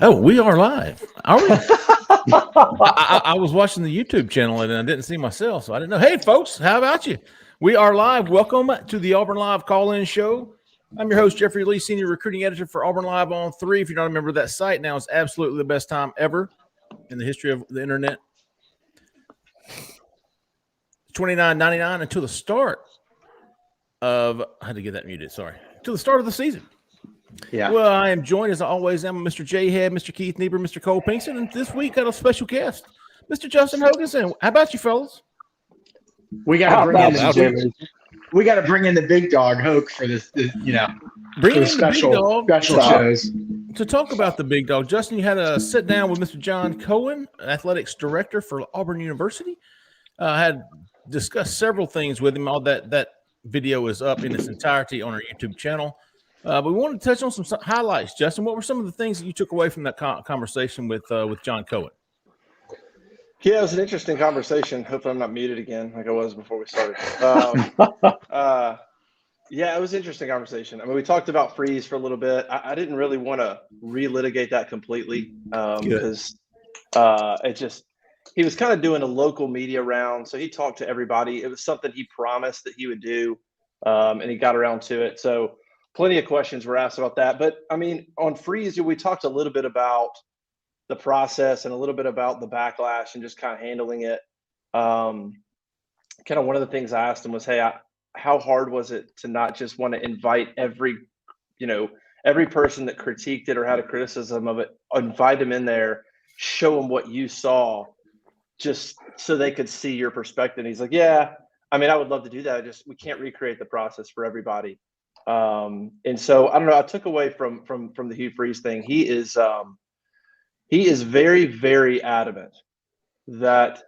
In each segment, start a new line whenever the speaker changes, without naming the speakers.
Oh, we are live. Are we? I was watching the YouTube channel and I didn't see myself, so I didn't know. Hey, folks, how about you? We are live. Welcome to the Auburn Live call-in show. I'm your host, Jeffrey Lee, Senior Recruiting Editor for Auburn Live on 3. If you're not a member of that site, now is absolutely the best time ever in the history of the internet. $29.99 until the start of – I had to get that muted, sorry. Until the start of the season.
Yeah.
Well, I am joined, as always, I'm Mr. Jhead, Mr. Keith Niebuhr, Mr. Cole Pinkston, and this week got a special guest, Mr. Justin Hoganson. How about you, fellas?
We got to bring in the big dog Hoke for this
Bring in
special,
the big dog
special shows.
To talk about the big dog. Justin, you had a sit down with Mr. John Cohen, athletics director for Auburn University. Had discussed several things with him. All that video is up in its entirety on our YouTube channel. But we wanted to touch on some highlights. Justin, what were some of the things that you took away from that conversation with John Cohen?
Yeah, it was an interesting conversation. Hopefully I'm not muted again like I was before we started. Yeah, it was an interesting conversation. I mean, we talked about Freeze for a little bit. I didn't really want to relitigate that completely because he was kind of doing a local media round. So he talked to everybody. It was something he promised that he would do, and he got around to it. So plenty of questions were asked about that. But, I mean, on Freeze, we talked a little bit about the process and a little bit about the backlash and just kind of handling it. Kind of one of the things I asked him was, hey, how hard was it to not just want to invite every person that critiqued it or had a criticism of it, invite them in there, show them what you saw just so they could see your perspective. And he's like, yeah, I mean, I would love to do that. We can't recreate the process for everybody. And so I don't know. I took away from the Hugh Freeze thing. He is very, very adamant that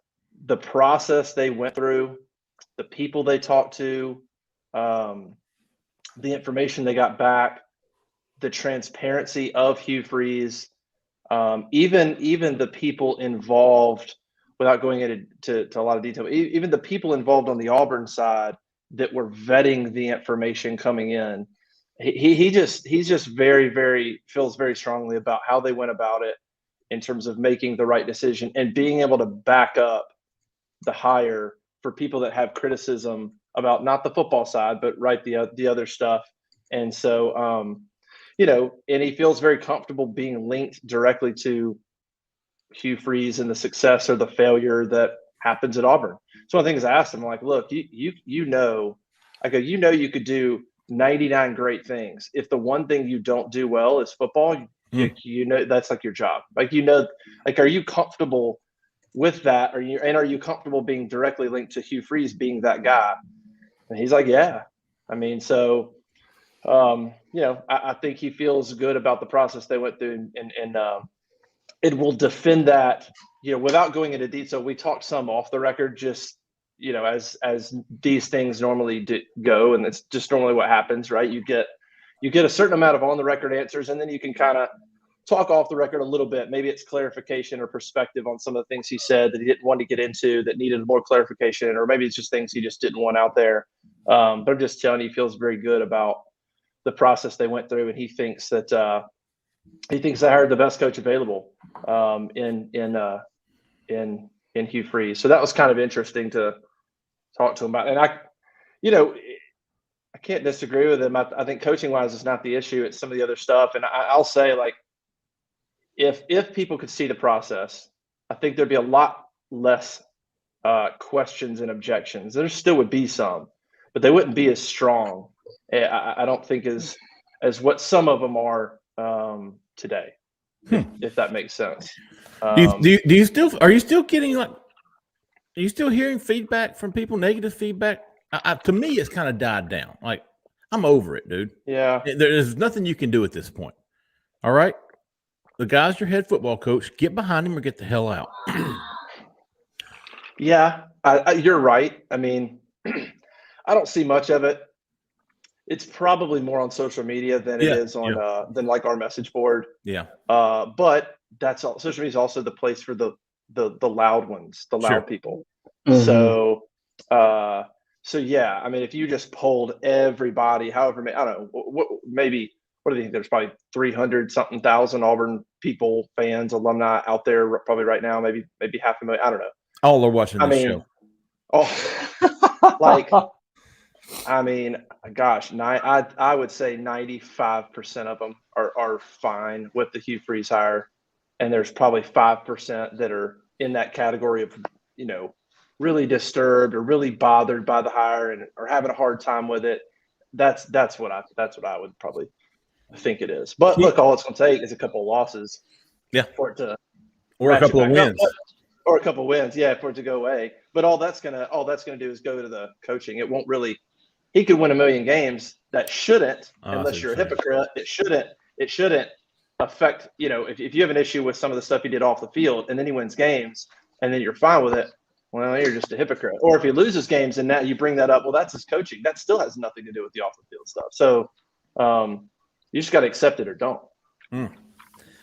the process they went through, the people they talked to, the information they got back, the transparency of Hugh Freeze, even the people involved, without going into a lot of detail, even the people involved on the Auburn side that were vetting the information coming in, he's just very, very feels very strongly about how they went about it in terms of making the right decision and being able to back up the hire for people that have criticism about not the football side, but the other stuff. And so, and he feels very comfortable being linked directly to Hugh Freeze and the success or the failure that happens at Auburn. So one of the things I asked him, like, look, you could do 99 great things. If the one thing you don't do well is football, that's like your job. Like, are you comfortable with that? Are you comfortable being directly linked to Hugh Freeze being that guy? And he's like, yeah. I mean, so, I think he feels good about the process they went through, and it will defend that, without going into detail. We talked some off the record, just, as these things normally go, and it's just normally what happens, right? You get a certain amount of on the record answers, and then you can kind of talk off the record a little bit. Maybe it's clarification or perspective on some of the things he said that he didn't want to get into that needed more clarification, or maybe it's just things he just didn't want out there. But I'm just telling you, he feels very good about the process they went through, and he thinks that they hired the best coach available in Hugh Freeze. So that was kind of interesting to talk to him about. And I can't disagree with him. I think coaching wise is not the issue. It's some of the other stuff. And I'll say, like, if people could see the process, I think there'd be a lot less questions and objections. There still would be some, but they wouldn't be as strong. I don't think as what some of them are today, if that makes sense.
Are you still getting, like, are you still hearing feedback from people, negative feedback? To me, it's kind of died down. Like, I'm over it, dude.
Yeah.
There's nothing you can do at this point. All right? The guy's your head football coach. Get behind him or get the hell out.
Yeah, you're right. I mean, I don't see much of it. It's probably more on social media than it is on than like our message board.
Yeah.
But that's all. Social media is also the place for the loud ones, the loud people.
Mm-hmm.
So yeah, I mean, if you just polled everybody, however many, I don't know, maybe what do you think? There's probably 300 something thousand Auburn people, fans, alumni out there probably right now, maybe 500,000. I don't know.
All are watching this show.
Gosh, I would say 95% of them are fine with the Hugh Freeze hire, and there's probably 5% that are in that category of, really disturbed or really bothered by the hire and are having a hard time with it. That's what I would probably think it is. But look, all it's going to take is a couple of losses, for it to,
or a couple of wins,
or a couple of wins, for it to go away. But all that's gonna do is go to the coaching. It won't really. He could win a million games. That shouldn't, unless you're a hypocrite. It shouldn't affect. If you have an issue with some of the stuff he did off the field, and then he wins games, and then you're fine with it. Well, you're just a hypocrite. Or if he loses games and now you bring that up, well, that's his coaching. That still has nothing to do with the off the field stuff. So you just got to accept it or don't.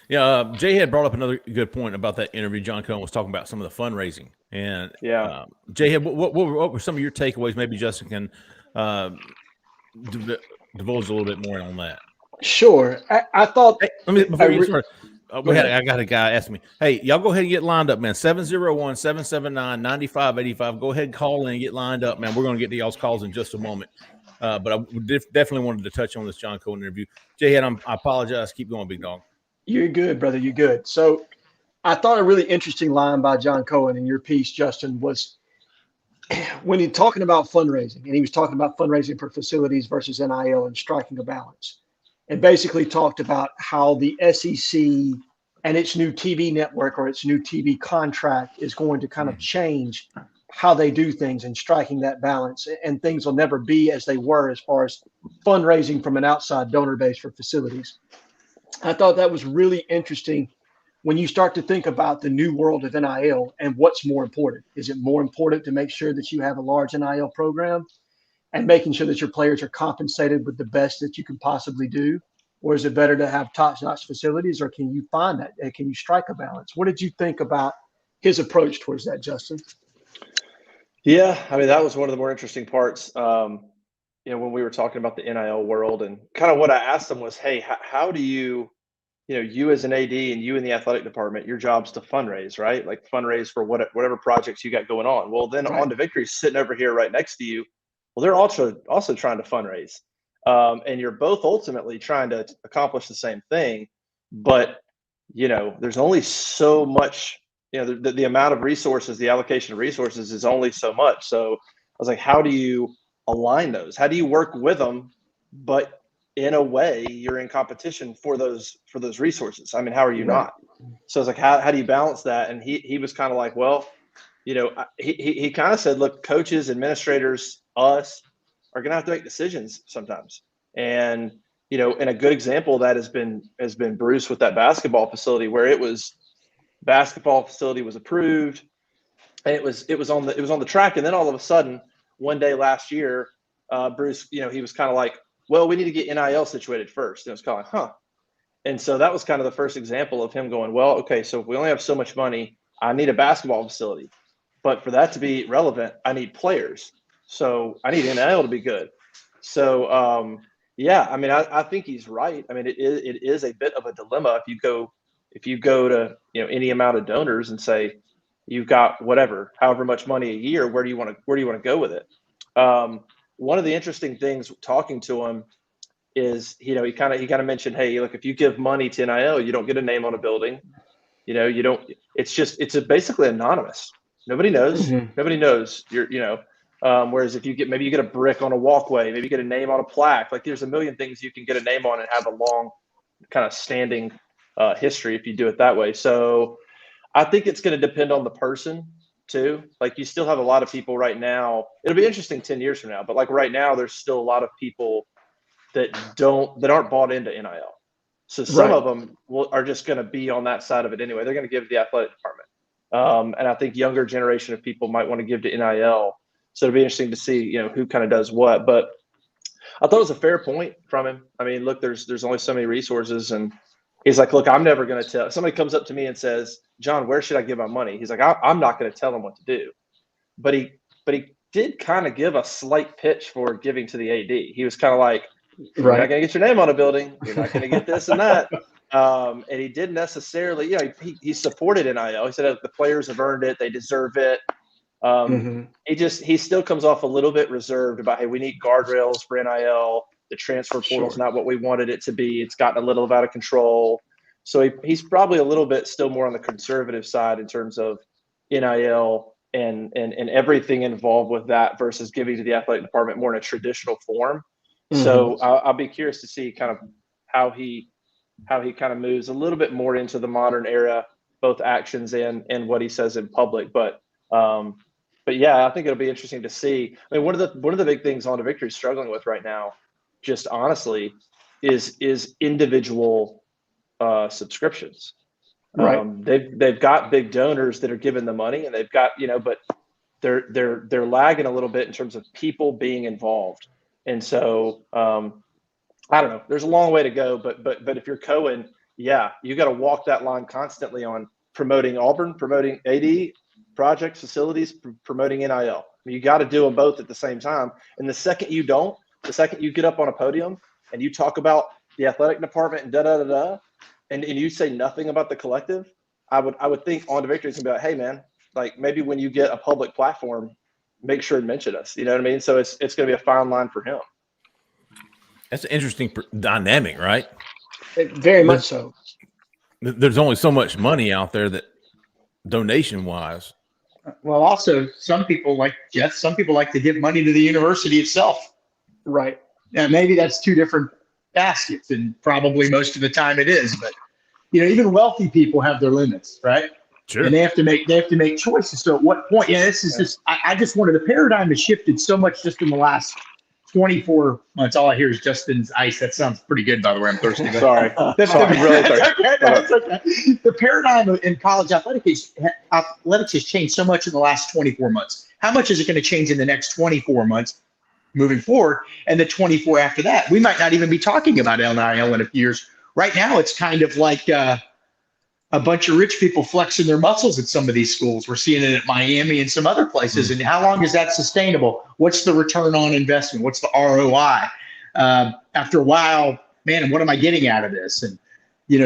Yeah, Jhead brought up another good point about that interview. John Cohen was talking about some of the fundraising. And Jhead, what were some of your takeaways? Maybe Justin can divulge a little bit more on that.
Sure. I thought
– before you start, I got a guy asking me, hey, y'all go ahead and get lined up, man. 701-779-9585. Go ahead and call in and get lined up, man. We're going to get to y'all's calls in just a moment. But I definitely wanted to touch on this John Cohen interview. Jhead, I apologize. Keep going, big dog.
You're good, brother. You're good. So I thought a really interesting line by John Cohen in your piece, Justin, was when he's talking about fundraising, and he was talking about fundraising for facilities versus NIL and striking a balance, and basically talked about how the SEC and its new TV network or its new TV contract is going to kind of change how they do things and striking that balance, and things will never be as they were as far as fundraising from an outside donor base for facilities. I thought that was really interesting when you start to think about the new world of NIL and what's more important. Is it more important to make sure that you have a large NIL program and making sure that your players are compensated with the best that you can possibly do? Or is it better to have top-notch facilities, or can you find that? Can you strike a balance? What did you think about his approach towards that, Justin?
Yeah, that was one of the more interesting parts, when we were talking about the NIL world, and kind of what I asked him was, hey, how do you, you as an AD and you in the athletic department, your job's to fundraise, right? Like fundraise for whatever projects you got going on. Well, then On to Victory sitting over here right next to you. Well, they're also trying to fundraise. And you're both ultimately trying to accomplish the same thing, but there's only so much. The amount of resources, the allocation of resources is only so much. So I was like, how do you align those? How do you work with them, but in a way you're in competition for those resources? How are you not? So I was like, how do you balance that? And he was kind of like, well, he kind of said, look, coaches, administrators, us are going to have to make decisions sometimes. And, and a good example of that has been Bruce with that basketball facility, where basketball facility was approved and it was on the track. And then all of a sudden, one day last year, Bruce, he was kind of like, well, we need to get NIL situated first. And it was kind of like, And so that was kind of the first example of him going, well, okay, so if we only have so much money, I need a basketball facility. But for that to be relevant, I need players. So I need NIL to be good. So, I think he's right. It is a bit of a dilemma if you go to, any amount of donors and say, you've got however much money a year, where do you want to go with it? One of the interesting things talking to him is, he kind of mentioned, hey, look, if you give money to NIL, you don't get a name on a building. You don't. It's basically anonymous. Nobody knows.
Mm-hmm.
Nobody knows. Whereas if you get a brick on a walkway, maybe you get a name on a plaque. Like there's a million things you can get a name on and have a long kind of standing history if you do it that way. So I think it's going to depend on the person too. Like you still have a lot of people right now. It'll be interesting 10 years from now, but like right now, there's still a lot of people that aren't bought into NIL. So some of them are just going to be on that side of it anyway. They're going to give to the athletic department. And I think younger generation of people might want to give to NIL. So it'll be interesting to see, who kind of does what. But I thought it was a fair point from him. Look, there's only so many resources, and he's like, look, I'm never going to tell. If somebody comes up to me and says, John, where should I give my money? He's like, I'm not going to tell them what to do. But he did kind of give a slight pitch for giving to the AD. He was kind of like, You're not going to get your name on a building. You're not going to get this and that. And he didn't necessarily, he supported NIL. He said the players have earned it. They deserve it. He still comes off a little bit reserved about, hey, we need guardrails for NIL. The transfer portal is not what we wanted it to be. It's gotten a little out of control. So he's probably a little bit still more on the conservative side in terms of NIL and everything involved with that versus giving to the athletic department more in a traditional form. So I'll be curious to see kind of how he kind of moves a little bit more into the modern era, both actions and what he says in public. But yeah, I think it'll be interesting to see. I mean, one of the big things On to Victory is struggling with right now, just honestly, is individual subscriptions.
Right.
They've got big donors that are giving the money, and they've got, but they're lagging a little bit in terms of people being involved. And so I don't know. There's a long way to go, but if you're Cohen, yeah, you got to walk that line constantly on promoting Auburn, promoting AD projects, facilities, promoting NIL. I mean, you got to do them both at the same time. And the second you get up on a podium and you talk about the athletic department and and you say nothing about the collective, I would think On to Victory is gonna be like, hey man, like maybe when you get a public platform, make sure and mention us. You know what I mean? So it's gonna be a fine line for him.
That's an interesting dynamic, right?
Very much so.
There's only so much money out there that donation wise.
Well, also some people like Jhead. Some people like to give money to the university itself.
Right.
And maybe that's two different baskets, and probably most of the time it is. But even wealthy people have their limits, right?
Sure.
And they have to make choices. So at what point? This is just. I just wanted the paradigm has shifted so much just in the last 24 months. All I hear is Justin's ice. That sounds pretty good, by the way. I'm thirsty.
Sorry. I'm really thirsty.
It's okay. The paradigm in college athletics has changed so much in the last 24 months. How much is it going to change in the next 24 months moving forward? And the 24 after that, we might not even be talking about NIL in a few years. Right now, it's kind of like a bunch of rich people flexing their muscles at some of these schools. We're seeing it at Miami and some other places. And how long is that sustainable? What's the return on investment? What's the ROI? After a while, man, what am I getting out of this? And,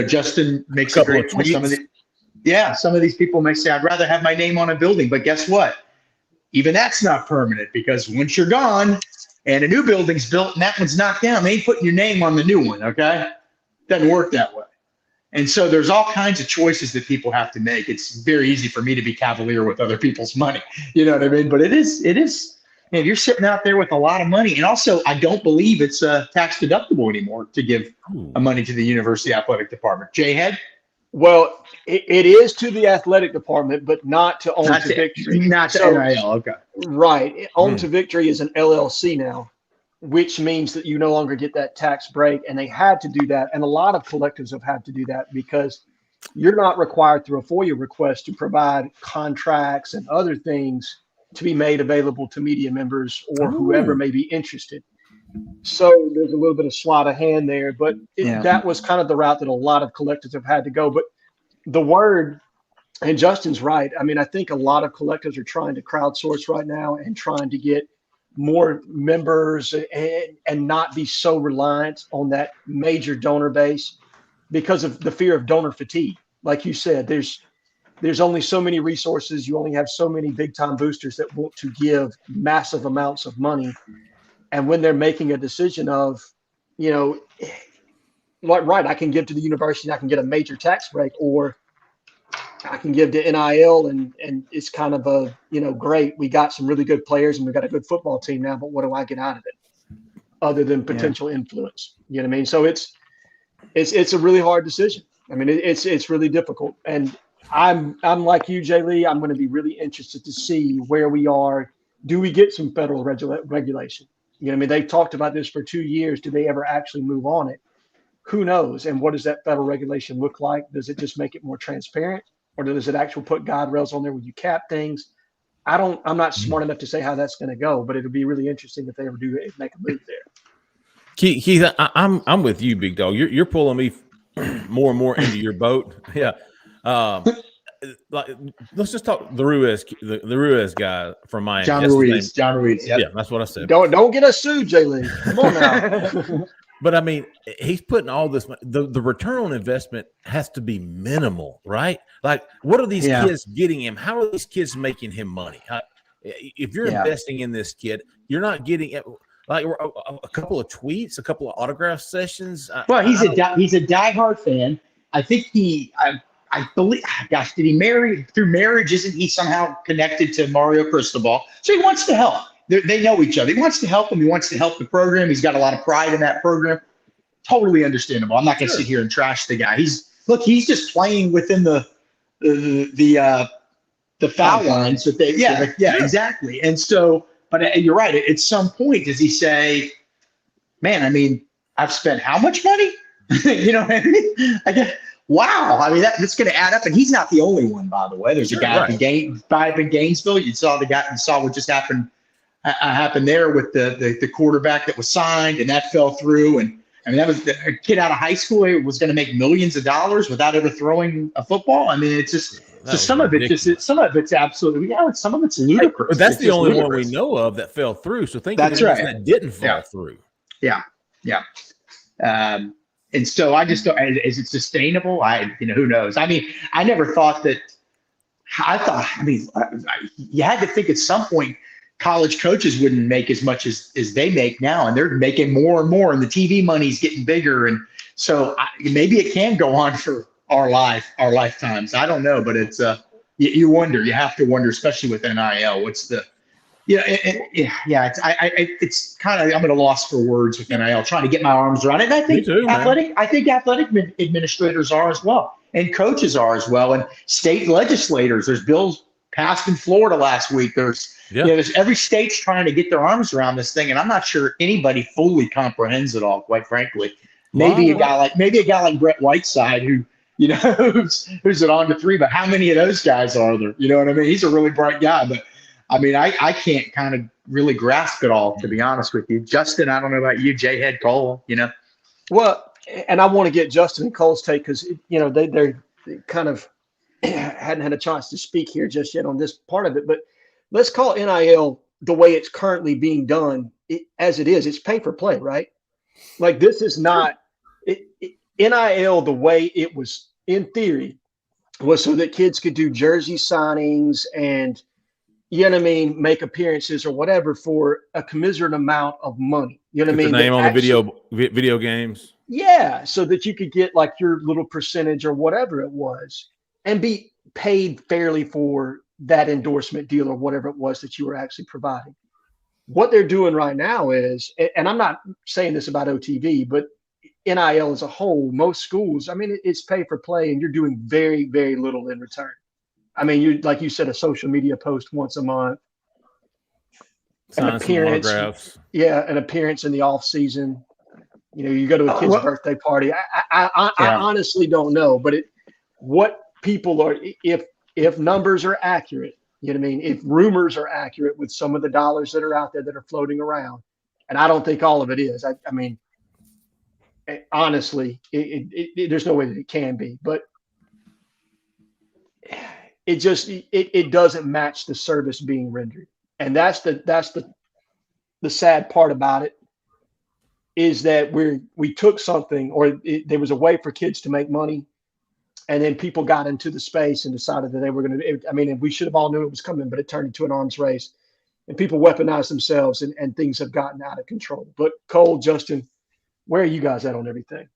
Justin makes a great point. Some of these people may say, I'd rather have my name on a building. But guess what? Even that's not permanent, because once you're gone and a new building's built and that one's knocked down, they ain't putting your name on the new one, okay? Doesn't work that way. And so there's all kinds of choices that people have to make. It's very easy for me to be cavalier with other people's money. You know what I mean? But it is, man, you're sitting out there with a lot of money. And also, I don't believe it's tax deductible anymore to give money to the university athletic department. Jhead?
Well, it is to the athletic department, but not to On to Victory.
Not to NIL, okay.
Right. On to Victory is an LLC now, which means that you no longer get that tax break. And they had to do that. And a lot of collectives have had to do that because you're not required through a FOIA request to provide contracts and other things to be made available to media members or whoever may be interested. So there's a little bit of sleight of hand there, but that was kind of the route that a lot of collectives have had to go. But the word, and Justin's right. I mean, I think a lot of collectives are trying to crowdsource right now and trying to get more members and not be so reliant on that major donor base because of the fear of donor fatigue. Like you said, there's only so many resources. You only have so many big time boosters that want to give massive amounts of money. And when they're making a decision of, right, I can give to the university and I can get a major tax break, or I can give to NIL and it's kind of a, great, we got some really good players and we got a good football team now, but what do I get out of it other than potential influence? You know what I mean? So it's a really hard decision. I mean, it's really difficult. And I'm like you, Jay Lee, I'm going to be really interested to see where we are. Do we get some federal regulation? You know what I mean? They've talked about this for 2 years. Do they ever actually move on it? Who knows? And what does that federal regulation look like? Does it just make it more transparent, or does it actually put guide rails on there where you cap things? I'm not smart enough to say how that's going to go, but it'll be really interesting if they ever do make a move there.
Keith, I'm with you, big dog. You're pulling me more and more into your boat. Yeah. Let's just talk the Ruiz guy from Miami.
John Ruiz.
Yeah, that's what I said.
Don't get us sued, Jay Lee. Come on now.
But I mean, he's putting all this. The return on investment has to be minimal, right? Like, what are these kids getting him? How are these kids making him money? If you're investing in this kid, you're not getting like a couple of tweets, a couple of autograph sessions.
Well, he's a diehard fan. I think I believe, gosh, did he marry through marriage? Isn't he somehow connected to Mario Cristobal? So he wants to help. They know each other. He wants to help him. He wants to help the program. He's got a lot of pride in that program. Totally understandable. I'm not going to sit here and trash the guy. He's just playing within the foul lines that they. Yeah, exactly. And so, but you're right. At some point, does he say, "Man, I mean, I've spent how much money?" You know what I mean? Wow. I mean, that's going to add up. And he's not the only one, by the way. There's a guy in Gainesville. You saw what just happened there with the quarterback that was signed, and that fell through. And I mean, that was a kid out of high school who was going to make millions of dollars without ever throwing a football. I mean, it's just some of it's absolutely some of it's ludicrous.
But that's the only one we know of that fell through. So think of the ones that didn't fall through.
Yeah. And so I just don't. Is it sustainable? Who knows? I mean, I never thought that. You had to think at some point college coaches wouldn't make as much as they make now, and they're making more and more, and the TV money's getting bigger, and so maybe it can go on for our lifetimes. I don't know, but it's you wonder. You have to wonder, especially with NIL. What's the it's kind of I'm at a loss for words with NIL, trying to get my arms around it. And I think athletic administrators are as well, and coaches are as well, and state legislators. There's bills passed in Florida last week. There's every state's trying to get their arms around this thing, and I'm not sure anybody fully comprehends it all. Quite frankly, maybe a guy like Brett Whiteside who. Who's it on to 3? But how many of those guys are there? You know what I mean? He's a really bright guy, but I mean, I can't kind of really grasp it all, to be honest with you. Justin, I don't know about you, Jhead, Cole,
Well, and I want to get Justin and Cole's take because, they kind of hadn't had a chance to speak here just yet on this part of it. But let's call NIL the way it's currently being done as it is. It's pay for play, right? Like this is not NIL the way it was in theory was so that kids could do jersey signings and make appearances or whatever for a commiserate amount of money. You know what I mean?
The name on the video games.
Yeah, so that you could get like your little percentage or whatever it was and be paid fairly for that endorsement deal or whatever it was that you were actually providing. What they're doing right now is, and I'm not saying this about OTV, but NIL as a whole, most schools, I mean, it's pay for play and you're doing very, very little in return. I mean, you like you said, a social media post once a month, an appearance, an appearance in the off season. You go to a kid's birthday party. I honestly don't know, but what people are, if numbers are accurate, you know what I mean? If rumors are accurate with some of the dollars that are out there that are floating around, and I don't think all of it is. I mean, honestly, there's no way that it can be, but. It doesn't match the service being rendered. And that's the sad part about it is that we took something or there was a way for kids to make money. And then people got into the space and decided that they were going to, we should have all knew it was coming, but it turned into an arms race and people weaponized themselves and things have gotten out of control. But Cole, Justin, where are you guys at on everything?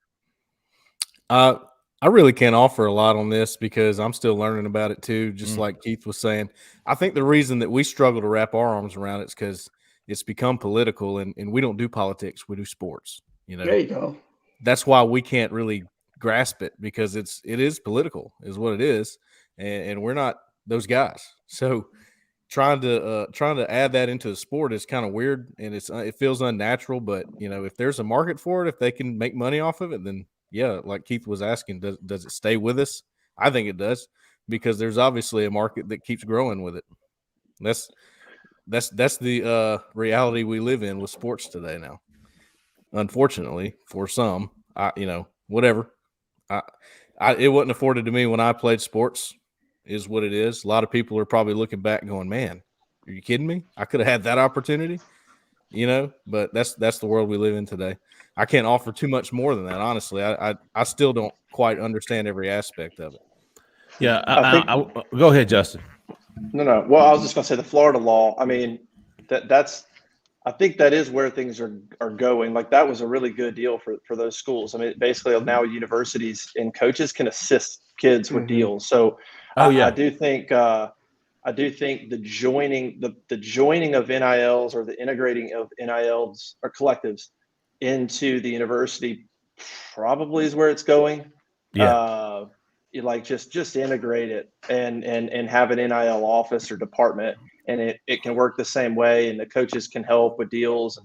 I really can't offer a lot on this because I'm still learning about it too, just like Keith was saying. I think the reason that we struggle to wrap our arms around it is because it's become political and we don't do politics, we do sports.
There you go.
That's why we can't really grasp it because it is political is what it is. And we're not those guys. So trying to add that into the sport is kind of weird and it feels unnatural, but if there's a market for it, if they can make money off of it, then yeah, like Keith was asking, does it stay with us? I think it does because there's obviously a market that keeps growing with it. That's the reality we live in with sports today now. Unfortunately, for some, whatever. It wasn't afforded to me when I played sports, is what it is. A lot of people are probably looking back going, man, are you kidding me? I could have had that opportunity. but that's the world we live in today. I can't offer too much more than that, honestly. I still don't quite understand every aspect of it.
Yeah,
I
go ahead, Justin.
No. Well, I was just going to say the Florida law. I mean, I think that is where things are going. Like that was a really good deal for those schools. I mean, basically now universities and coaches can assist kids with deals. So I do think the joining of NILs or the integrating of NILs or collectives into the university probably is where it's going.
Yeah.
You like just integrate it and have an NIL office or department, and it can work the same way, and the coaches can help with deals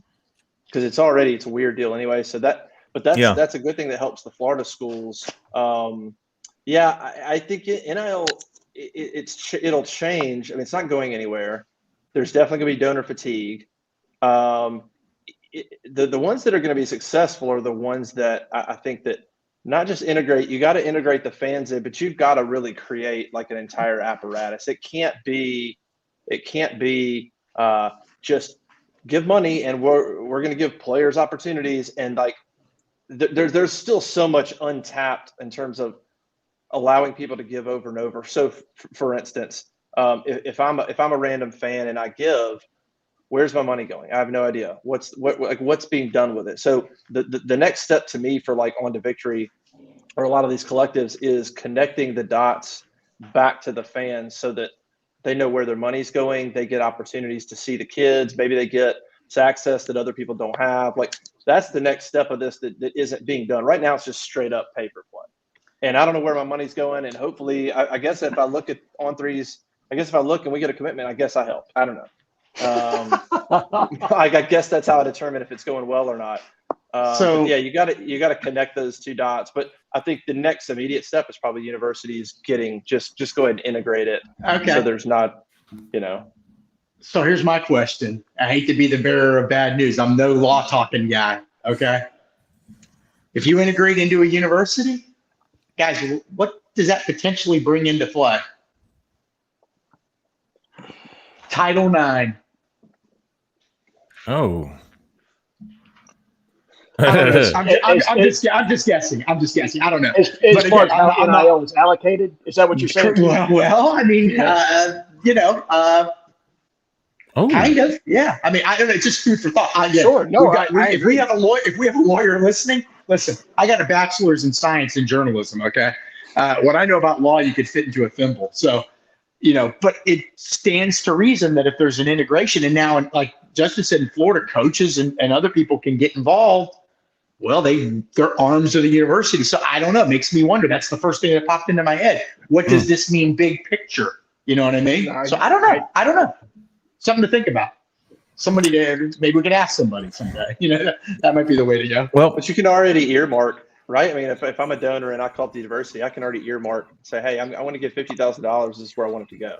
because it's a weird deal anyway. So that's a good thing that helps the Florida schools. I think NIL it'll change. I mean, it's not going anywhere. There's definitely going to be donor fatigue. The ones that are going to be successful are the ones that I think that not just integrate. You got to integrate the fans in, but you've got to really create like an entire apparatus. It can't be just give money and we're going to give players opportunities, and like there's still so much untapped in terms of allowing people to give over and over. So for instance, if I'm a random fan and I give, where's my money going? I have no idea what's being done with it. So the next step to me for like On to Victory or a lot of these collectives is connecting the dots back to the fans so that they know where their money's going. They get opportunities to see the kids. Maybe they get access that other people don't have. Like that's the next step of this that isn't being done right now. It's just straight up paper play. And I don't know where my money's going. And hopefully, I guess if I look at On3's, if I look and we get a commitment, I guess I helped. I don't know. I guess that's how I determine if it's going well or not. You got to connect those two dots. But I think the next immediate step is probably universities getting just go ahead and integrate it.
Okay.
So there's not,
So here's my question. I hate to be the bearer of bad news. I'm no law talking guy. Okay. If you integrate into a university, guys, what does that potentially bring into play? Title IX.
Oh.
I don't know. I'm just guessing. I don't know.
As far as how NIL is allocated, is that what you're saying?
Well, I mean, kind of. Yeah. I mean, I don't know. It's just food for thought.
Sure. No.
If we have a lawyer listening, listen. I got a bachelor's in science and journalism. Okay. What I know about law, you could fit into a thimble. So, but it stands to reason that if there's an integration, and now, like Justin said, in Florida, coaches and other people can get involved. Well, they're arms of the university. So I don't know. It makes me wonder. That's the first thing that popped into my head. What does this mean big picture? You know what I mean? So I don't know. I don't know. Something to think about. Maybe we could ask somebody someday. That might be the way to go.
Well, but you can already earmark, right? I mean, if I'm a donor and I call up the university, I can already earmark and say, hey, I want to give $50,000. This is where I want it to go.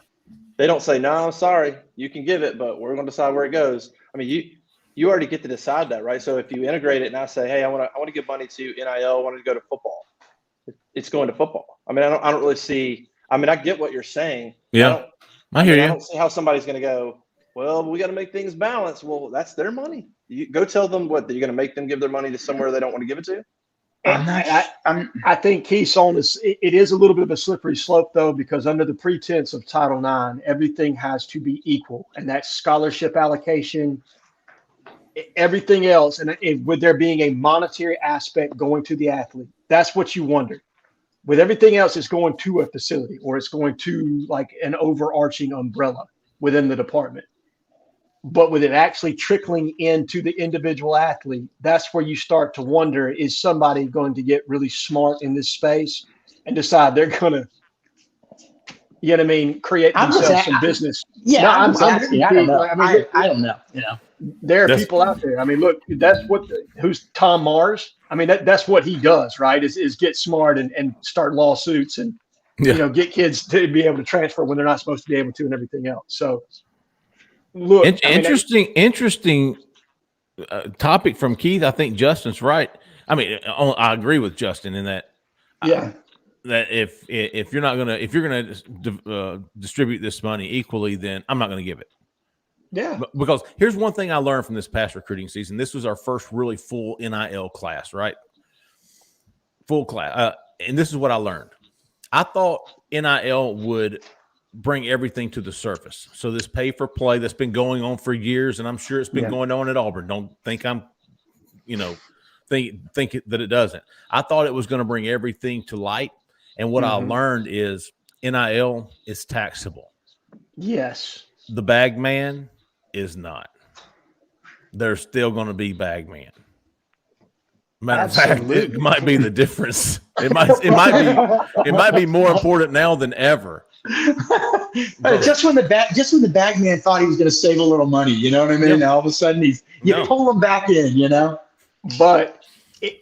They don't say, no, I'm sorry, you can give it, but we're going to decide where it goes. I mean, you already get to decide that, right? So if you integrate it and I say, hey, I want to give money to NIL, I want to go to football, it's going to football. I mean, I don't really see. I mean, I get what you're saying.
Yeah, I hear you.
I don't see how somebody's going to go, well, we got to make things balanced. Well, that's their money. You go tell them that you're going to make them give their money to somewhere they don't want to give it to.
I think Keith's on this. It is a little bit of a slippery slope, though, because under the pretense of Title IX, everything has to be equal, and that's scholarship allocation, everything else. And with there being a monetary aspect going to the athlete, that's what you wonder. With everything else, it's going to a facility or it's going to like an overarching umbrella within the department. But with it actually trickling into the individual athlete, that's where you start to wonder, is somebody going to get really smart in this space and decide they're going to, create themselves some business?
Yeah, I don't know. I don't know.
There are people out there. I mean, look, that's who's Tom Mars? I mean, that's what he does, right? Is get smart and start lawsuits and, get kids to be able to transfer when they're not supposed to be able to and everything else. So, look,
interesting topic from Keith. I think Justin's right. I mean, I agree with Justin in that.
Yeah.
That if you're gonna distribute this money equally, then I'm not gonna give it.
Yeah.
Because here's one thing I learned from this past recruiting season. This was our first really full NIL class, right? Full class. And this is what I learned. I thought NIL would bring everything to the surface. So this pay for play that's been going on for years, and I'm sure it's been going on at Auburn. Don't think I'm, think that it doesn't. I thought it was going to bring everything to light. And what I learned is NIL is taxable.
Yes.
The bag man is not. There's still going to be bag man. Matter of fact, it might be the difference. It might be more important now than ever.
Just when the bag man thought he was going to save a little money, you know what I mean? Yep. All of a sudden you pull him back in,
But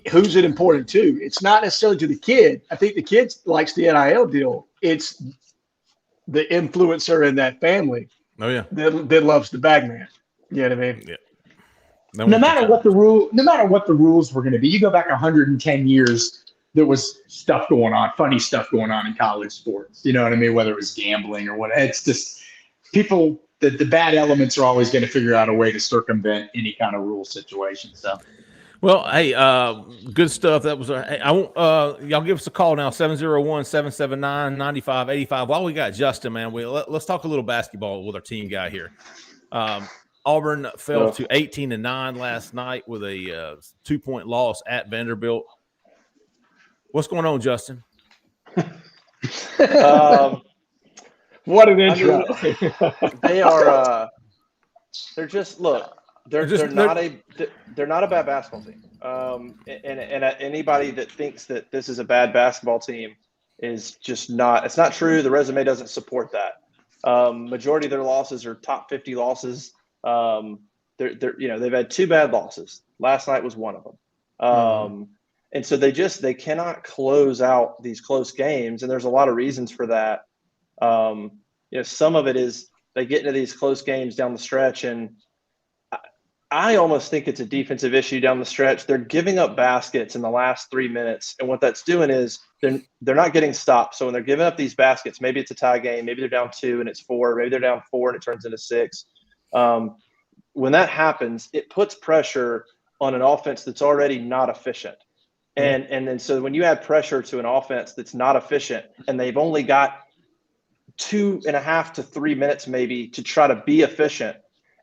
who's it important to? It's not necessarily to the kid. I think the kid likes the NIL deal. It's the influencer in that family.
Oh yeah,
that loves the bag man. You know what I mean?
Yeah.
No matter what the rules were going to be, you go back 110 years, there was stuff going on, funny stuff going on in college sports. You know what I mean? Whether it was gambling or what, it's just people. The bad elements are always going to figure out a way to circumvent any kind of rule situation. So.
Well, hey, good stuff. That was hey, I won't y'all give us a call now, 701-779-9585. While we got Justin, man, let's talk a little basketball with our team guy here. Auburn fell to 18-9 last night with a 2-point loss at Vanderbilt. What's going on, Justin?
What an intro.
They are they're just They're not a bad basketball team. And anybody that thinks that this is a bad basketball team is just not. It's not true. The resume doesn't support that. Majority of their losses are top 50 losses. They've had 2 bad losses. Last night was one of them. And so they cannot close out these close games, and there's a lot of reasons for that. Some of it is they get into these close games down the stretch, and I almost think it's a defensive issue down the stretch. They're giving up baskets in the last 3 minutes, and what that's doing is they're not getting stopped. So when they're giving up these baskets, maybe it's a tie game, maybe they're down 2 and it's 4, maybe they're down 4 and it turns into 6. When that happens, it puts pressure on an offense that's already not efficient. And then so when you add pressure to an offense that's not efficient, and they've only got 2.5 to 3 minutes maybe to try to be efficient,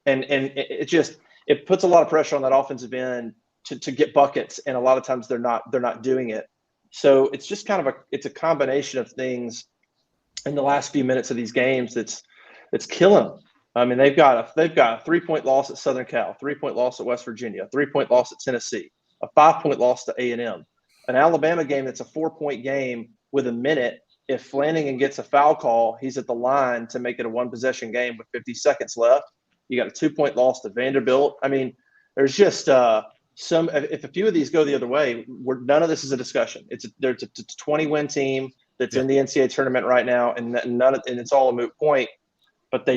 and it puts a lot of pressure on that offensive end to get buckets, and a lot of times they're not doing it. So it's just kind of a combination of things in the last few minutes of these games that's killing them. I mean, they've got a 3-point loss at Southern Cal, 3-point loss at West Virginia, a 3-point loss at Tennessee, a 5-point loss to A&M, an Alabama game that's a 4-point game with a minute. If Flanagan gets a foul call, he's at the line to make it a 1-possession game with 50 seconds left. You got a 2-point loss to Vanderbilt. I mean, there's just if a few of these go the other way, none of this is a discussion. It's a 20-win team that's in the NCAA tournament right now, and it's all a moot point. But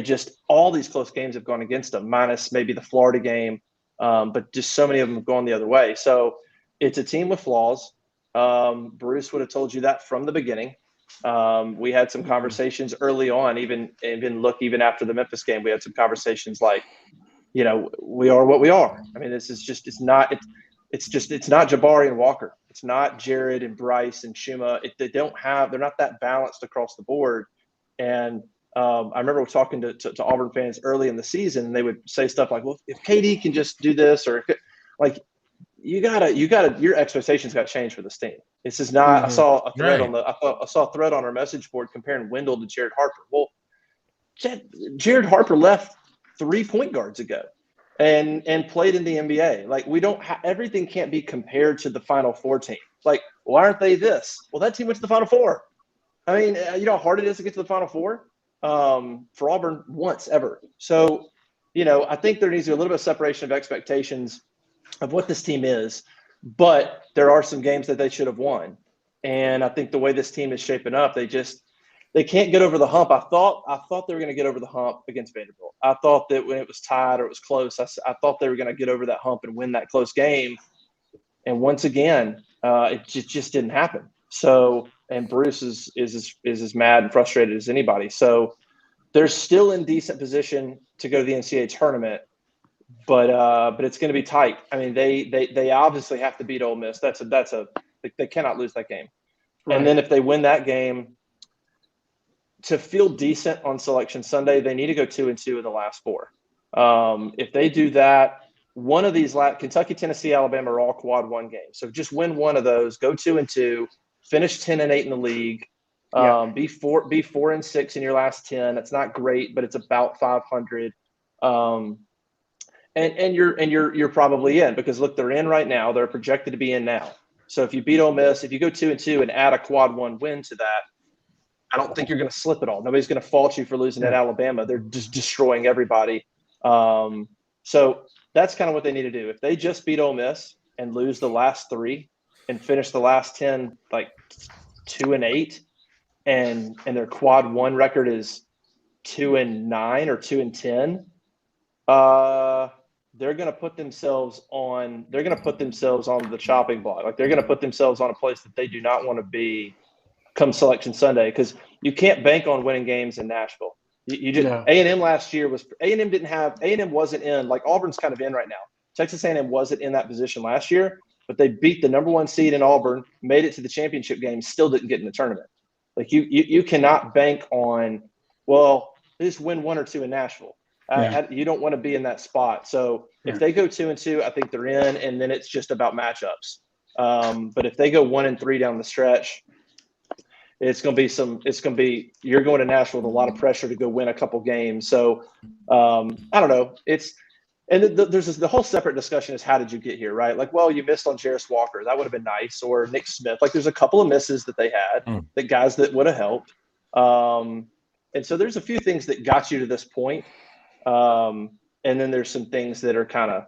all these close games have gone against them, minus maybe the Florida game. But just so many of them have gone the other way. So it's a team with flaws. Bruce would have told you that from the beginning. We had some conversations early on, even after the Memphis game, we had some conversations like, we are what we are. I mean, it's not Jabari and Walker. It's not Jhead and Bryce and Shuma. They're not that balanced across the board. And I remember talking to Auburn fans early in the season, and they would say stuff like, well, if KD can just do this, or like, your expectations got changed for this team. This is not. I saw a thread I saw a thread on our message board comparing Wendell to Jhead Harper. Well, Jhead Harper left 3 point guards ago, and played in the NBA. Like, we don't everything can't be compared to the Final Four team. Like, why aren't they this? Well, that team went to the Final Four. I mean, you know how hard it is to get to the Final Four for Auburn once ever. So, I think there needs to be a little bit of separation of expectations of what this team is, but there are some games that they should have won. And I think the way this team is shaping up, they can't get over the hump. I thought they were going to get over the hump against Vanderbilt. I thought that when it was tied or it was close, I thought they were going to get over that hump and win that close game. And once again, it just didn't happen. So, and Bruce is as mad and frustrated as anybody. So, they're still in decent position to go to the NCAA tournament, but it's going to be tight. I mean, they obviously have to beat Ole Miss. They cannot lose that game.
Right.
And then if they win that game, to feel decent on Selection Sunday, they need to go 2-2 in the last 4. If they do that, one of these Kentucky, Tennessee, Alabama are all quad 1 games. So just win one of those, go 2-2, finish 10-8 in the league. Be 4-6 in your last 10. That's not great, but it's about 500. And you're probably in, because look, they're in right now. They're projected to be in now. So if you beat Ole Miss, if you go 2-2 and add a quad 1 win to that, I don't think you're going to slip it all. Nobody's going to fault you for losing at Alabama. They're just destroying everybody. So that's kind of what they need to do. If they just beat Ole Miss and lose the last 3 and finish the last 10 like 2-8, and their quad 1 record is 2-9 or 2-10, they're going to put themselves on the chopping block. Like, they're going to put themselves on a place that they do not want to be come Selection Sunday, because you can't bank on winning games in Nashville. You just A&M last year was A&M wasn't in, like Auburn's kind of in right now. Texas A&M wasn't in that position last year, but they beat the number 1 seed in Auburn, made it to the championship game, still didn't get in the tournament. Like, you cannot bank on, well, just win 1 or 2 in Nashville. You don't want to be in that spot. So if they go 2-2, I think they're in, and then it's just about matchups. But if they go 1-3 down the stretch, you're going to Nashville with a lot of pressure to go win a couple games. So I don't know. There's the whole separate discussion is, how did you get here, right? Like, well, you missed on Jarris Walker. That would have been nice. Or Nick Smith. Like, there's a couple of misses that they had, that guys that would have helped. And so there's a few things that got you to this point. And then there's some things that are kind of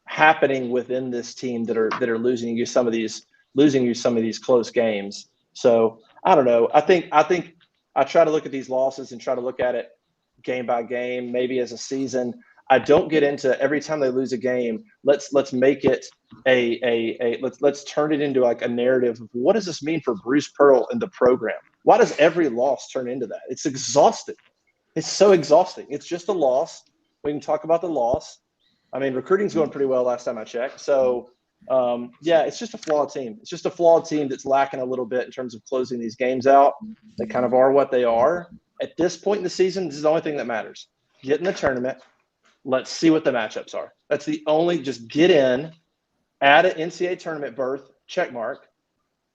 happening within this team that are losing you some of these close games. So I don't know. I think I try to look at these losses and try to look at it game by game, maybe as a season. I don't get into every time they lose a game, let's make it let's turn it into like a narrative of, what does this mean for Bruce Pearl and the program? Why does every loss turn into that? It's exhausting. It's so exhausting. It's just a loss. We can talk about the loss. I mean, recruiting's going pretty well last time I checked. So it's just a flawed team. It's just a flawed team that's lacking a little bit in terms of closing these games out. They kind of are what they are. At this point in the season, this is the only thing that matters. Get in the tournament. Let's see what the matchups are. That's the only, just get in, add an NCAA tournament berth, check mark,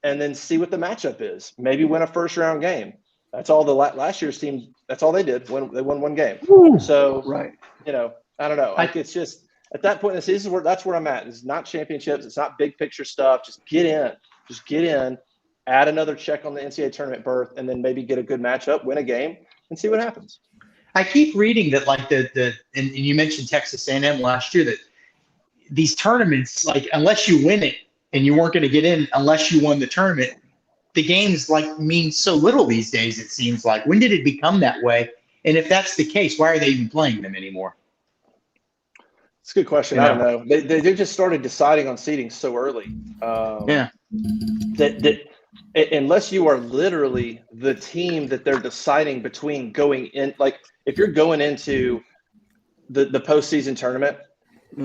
and then see what the matchup is. Maybe win a first round game. That's all the last year's team, that's all they did. They won 1 game. So,
right.
I don't know. Like, it's just, at that point in the season, that's where I'm at. It's not championships. It's not big picture stuff. Just get in, add another check on the NCAA tournament berth, and then maybe get a good matchup, win a game, and see what happens.
I keep reading that, like, and you mentioned Texas A&M last year, that these tournaments, like, unless you win it, and you weren't going to get in unless you won the tournament, the games, like, mean so little these days, it seems like. When did it become that way? And if that's the case, why are they even playing them anymore?
It's a good question. I don't know. They just started deciding on seeding so early. That unless you are literally the team that they're deciding between going in, like, if you're going into the postseason tournament,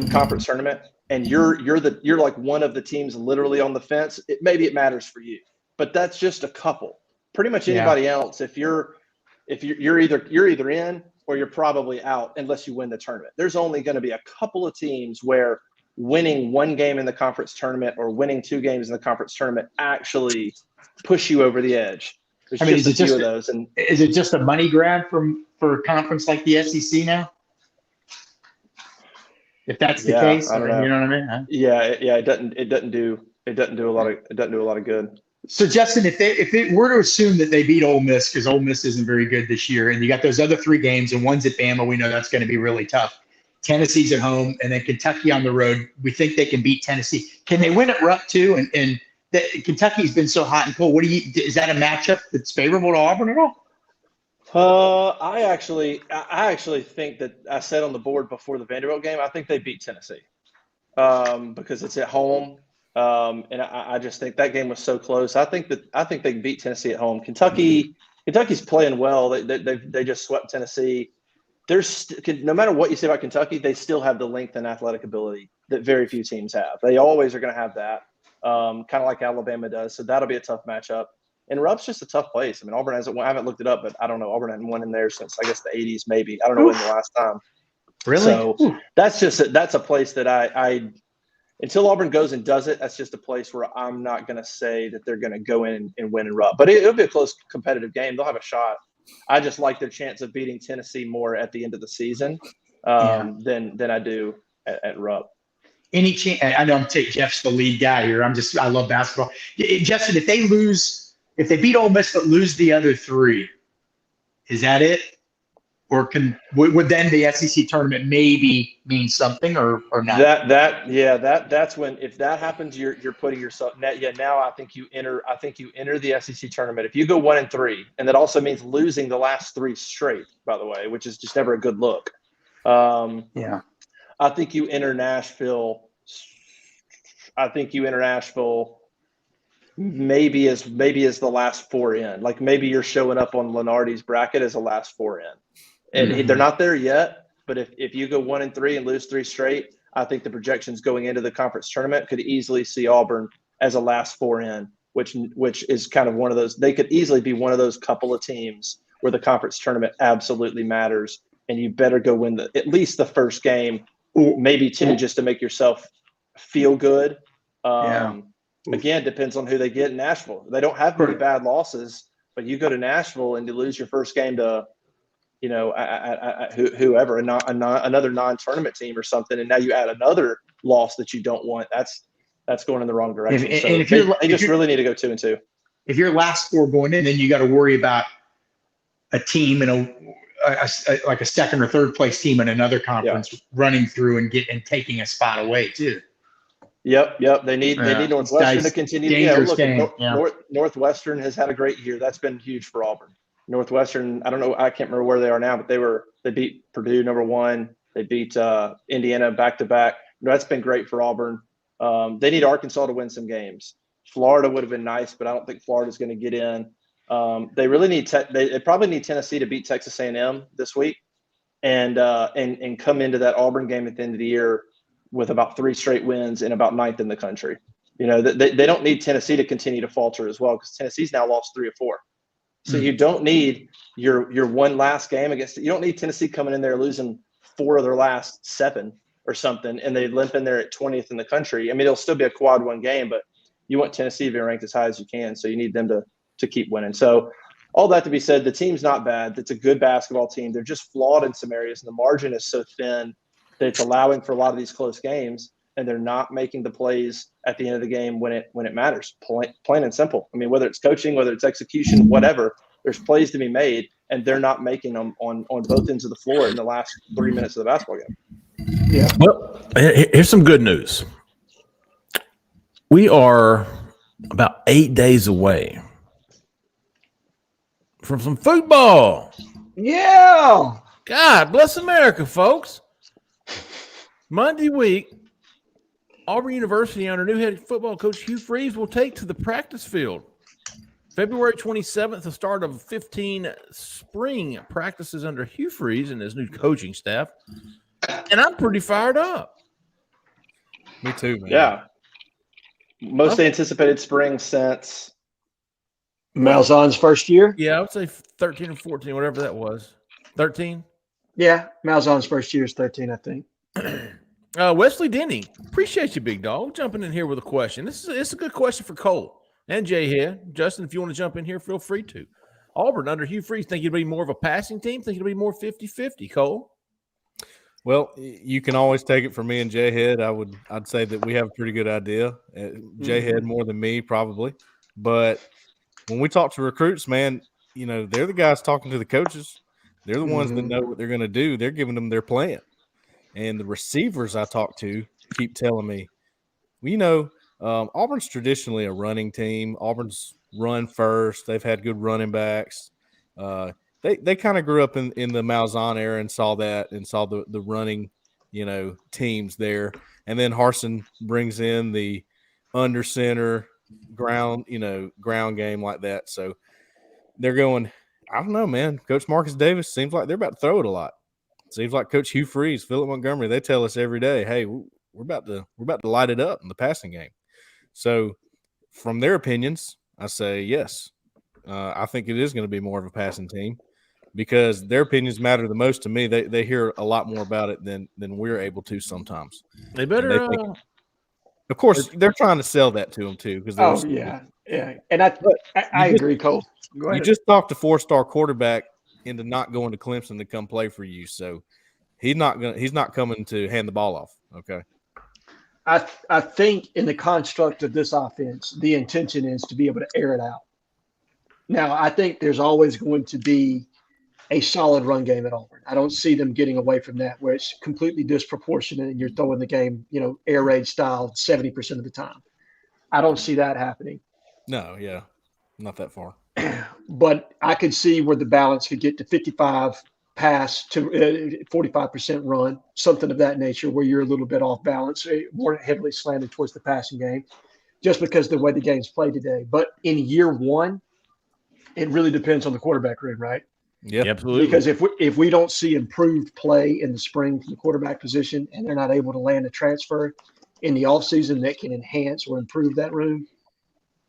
conference tournament, and you're like one of the teams literally on the fence, maybe it matters for you. But that's just a couple. Pretty much anybody else, if you're either in or you're probably out unless you win the tournament. There's only going to be a couple of teams where winning 1 game in the conference tournament or winning 2 games in the conference tournament actually push you over the edge. There's just a few of those. And
is it just a money grab for a conference like the SEC now? If that's the case,
I don't know.
You know what I mean? Huh?
Yeah. It doesn't do a lot of good.
So, Justin, if it were to assume that they beat Ole Miss, because Ole Miss isn't very good this year, and you got those other 3 games, and one's at Bama, we know that's going to be really tough. Tennessee's at home, and then Kentucky on the road. We think they can beat Tennessee. Can they win at Rupp too? And Kentucky's been so hot and cold. Is that a matchup that's favorable to Auburn at all?
I actually think that I said on the board before the Vanderbilt game, I think they beat Tennessee because it's at home. And I just think that game was so close. I think they can beat Tennessee at home. Kentucky, Kentucky's playing well. They just swept Tennessee. There's no matter what you say about Kentucky, they still have the length and athletic ability that very few teams have. They always are going to have that, kind of like Alabama does. So that'll be a tough matchup. And Rupp's just a tough place. I mean, Auburn hasn't. I haven't looked it up, but I don't know. Auburn hadn't won in there since I guess the '80s, maybe. I don't know when the last time.
Really?
So that's a place that I until Auburn goes and does it, that's just a place where I'm not going to say that they're going to go in and win and Rupp. But it'll be a close competitive game. They'll have a shot. I just like their chance of beating Tennessee more at the end of the season than I do at Rupp.
Any chance? I know Jeff's the lead guy here. I love basketball. Justin, if they beat Ole Miss but lose the other three, is that it? Or would then the SEC tournament maybe mean something or not?
That's when, if that happens, you're putting yourself. Now I think you enter the SEC tournament if you go 1-3, and that also means losing the last three straight. By the way, which is just never a good look. I think you enter Nashville. Maybe as the last four in. Like maybe you're showing up on Lenardi's bracket as a last four in. And they're not there yet, but if you go 1-3 and lose three straight, I think the projections going into the conference tournament could easily see Auburn as a last four in, which is kind of one of those. They could easily be one of those couple of teams where the conference tournament absolutely matters, and you better go win at least the first game, maybe two, just to make yourself feel good. Again, depends on who they get in Nashville. They don't have many bad losses, but you go to Nashville and you lose your first game to, whoever, another non-tournament team or something, and now you add another loss that you don't want. That's going in the wrong direction. They just really need to go 2-2.
If you're last four going in, then you got to worry about a team in like a second or third place team in another conference running through and taking a spot away too.
Yep. They need Northwestern to continue. Northwestern has had a great year. That's been huge for Auburn. Northwestern, I don't know, I can't remember where they are now, but they beat Purdue number 1. They beat Indiana back to back. That's been great for Auburn. They need Arkansas to win some games. Florida would have been nice, but I don't think Florida's going to get in. They really need they probably need Tennessee to beat Texas A&M this week, and come into that Auburn game at the end of the year with about 3 straight wins and about 9th in the country. They don't need Tennessee to continue to falter as well, because Tennessee's now lost 3 or 4. So you don't need your one last game against. You don't need Tennessee coming in there losing 4 of their last 7 or something, and they limp in there at 20th in the country. I mean, it'll still be a quad 1 game, but you want Tennessee to be ranked as high as you can, so you need them to keep winning. So all that to be said, the team's not bad. It's a good basketball team. They're just flawed in some areas, and the margin is so thin that it's allowing for a lot of these close games, and they're not making the plays at the end of the game when it matters. Plain and simple. I mean, whether it's coaching, whether it's execution, whatever, there's plays to be made, and they're not making them on both ends of the floor in the last 3 minutes of the basketball game.
Yeah.
Well, here's some good news. We are about 8 days away from some football.
Yeah.
God bless America, folks. Monday week, Auburn University under new head football coach Hugh Freeze will take to the practice field. February 27th, the start of 15 spring practices under Hugh Freeze and his new coaching staff. And I'm pretty fired up.
Me too, man.
Yeah. Most anticipated spring since
Malzahn's first year.
Yeah, I would say 13 or 14, whatever that was. 13?
Yeah, Malzahn's first year is 13, I think.
Wesley Denny, appreciate you, big dog, jumping in here with a question. It's a good question for Cole and Jhead. Justin, if you want to jump in here, feel free to. Auburn under Hugh Freeze, think it'll be more of a passing team? Think it'll be more 50-50, Cole?
Well, you can always take it from me and Jhead. I'd say that we have a pretty good idea. Jhead more than me, probably. But when we talk to recruits, man, they're the guys talking to the coaches. They're the ones that know what they're going to do. They're giving them their plan. And the receivers I talk to keep telling me, Auburn's traditionally a running team. Auburn's run first. They've had good running backs. They kind of grew up in the Malzahn era and saw that and saw the running, teams there. And then Harsin brings in the under center ground game like that. So they're going I don't know, man. Coach Marcus Davis seems like they're about to throw it a lot. Seems like Coach Hugh Freeze, Philip Montgomery, they tell us every day, hey, we're about to light it up in the passing game. So from their opinions, I say yes. I think it is going to be more of a passing team because their opinions matter the most to me. They hear a lot more about it than we're able to sometimes.
They better.
Of course, they're trying to sell that to them too. Because
yeah. And I agree, Cole. Go ahead.
You just talked a 4-star quarterback into not going to Clemson to come play for you, so he's not coming to hand the ball off. Okay.
I think in the construct of this offense, the intention is to be able to air it out. Now, I think there's always going to be a solid run game at Auburn. I don't see them getting away from that where it's completely disproportionate and you're throwing the game, air raid style 70% of the time. I don't see that happening.
No, yeah, not that far.
But I could see where the balance could get to 55 pass to 45% run, something of that nature, where you're a little bit off balance, more heavily slanted towards the passing game, just because of the way the game's played today. But in year one, it really depends on the quarterback room, right?
Yeah,
absolutely.
Because if we don't see improved play in the spring from the quarterback position and they're not able to land a transfer in the offseason that can enhance or improve that room,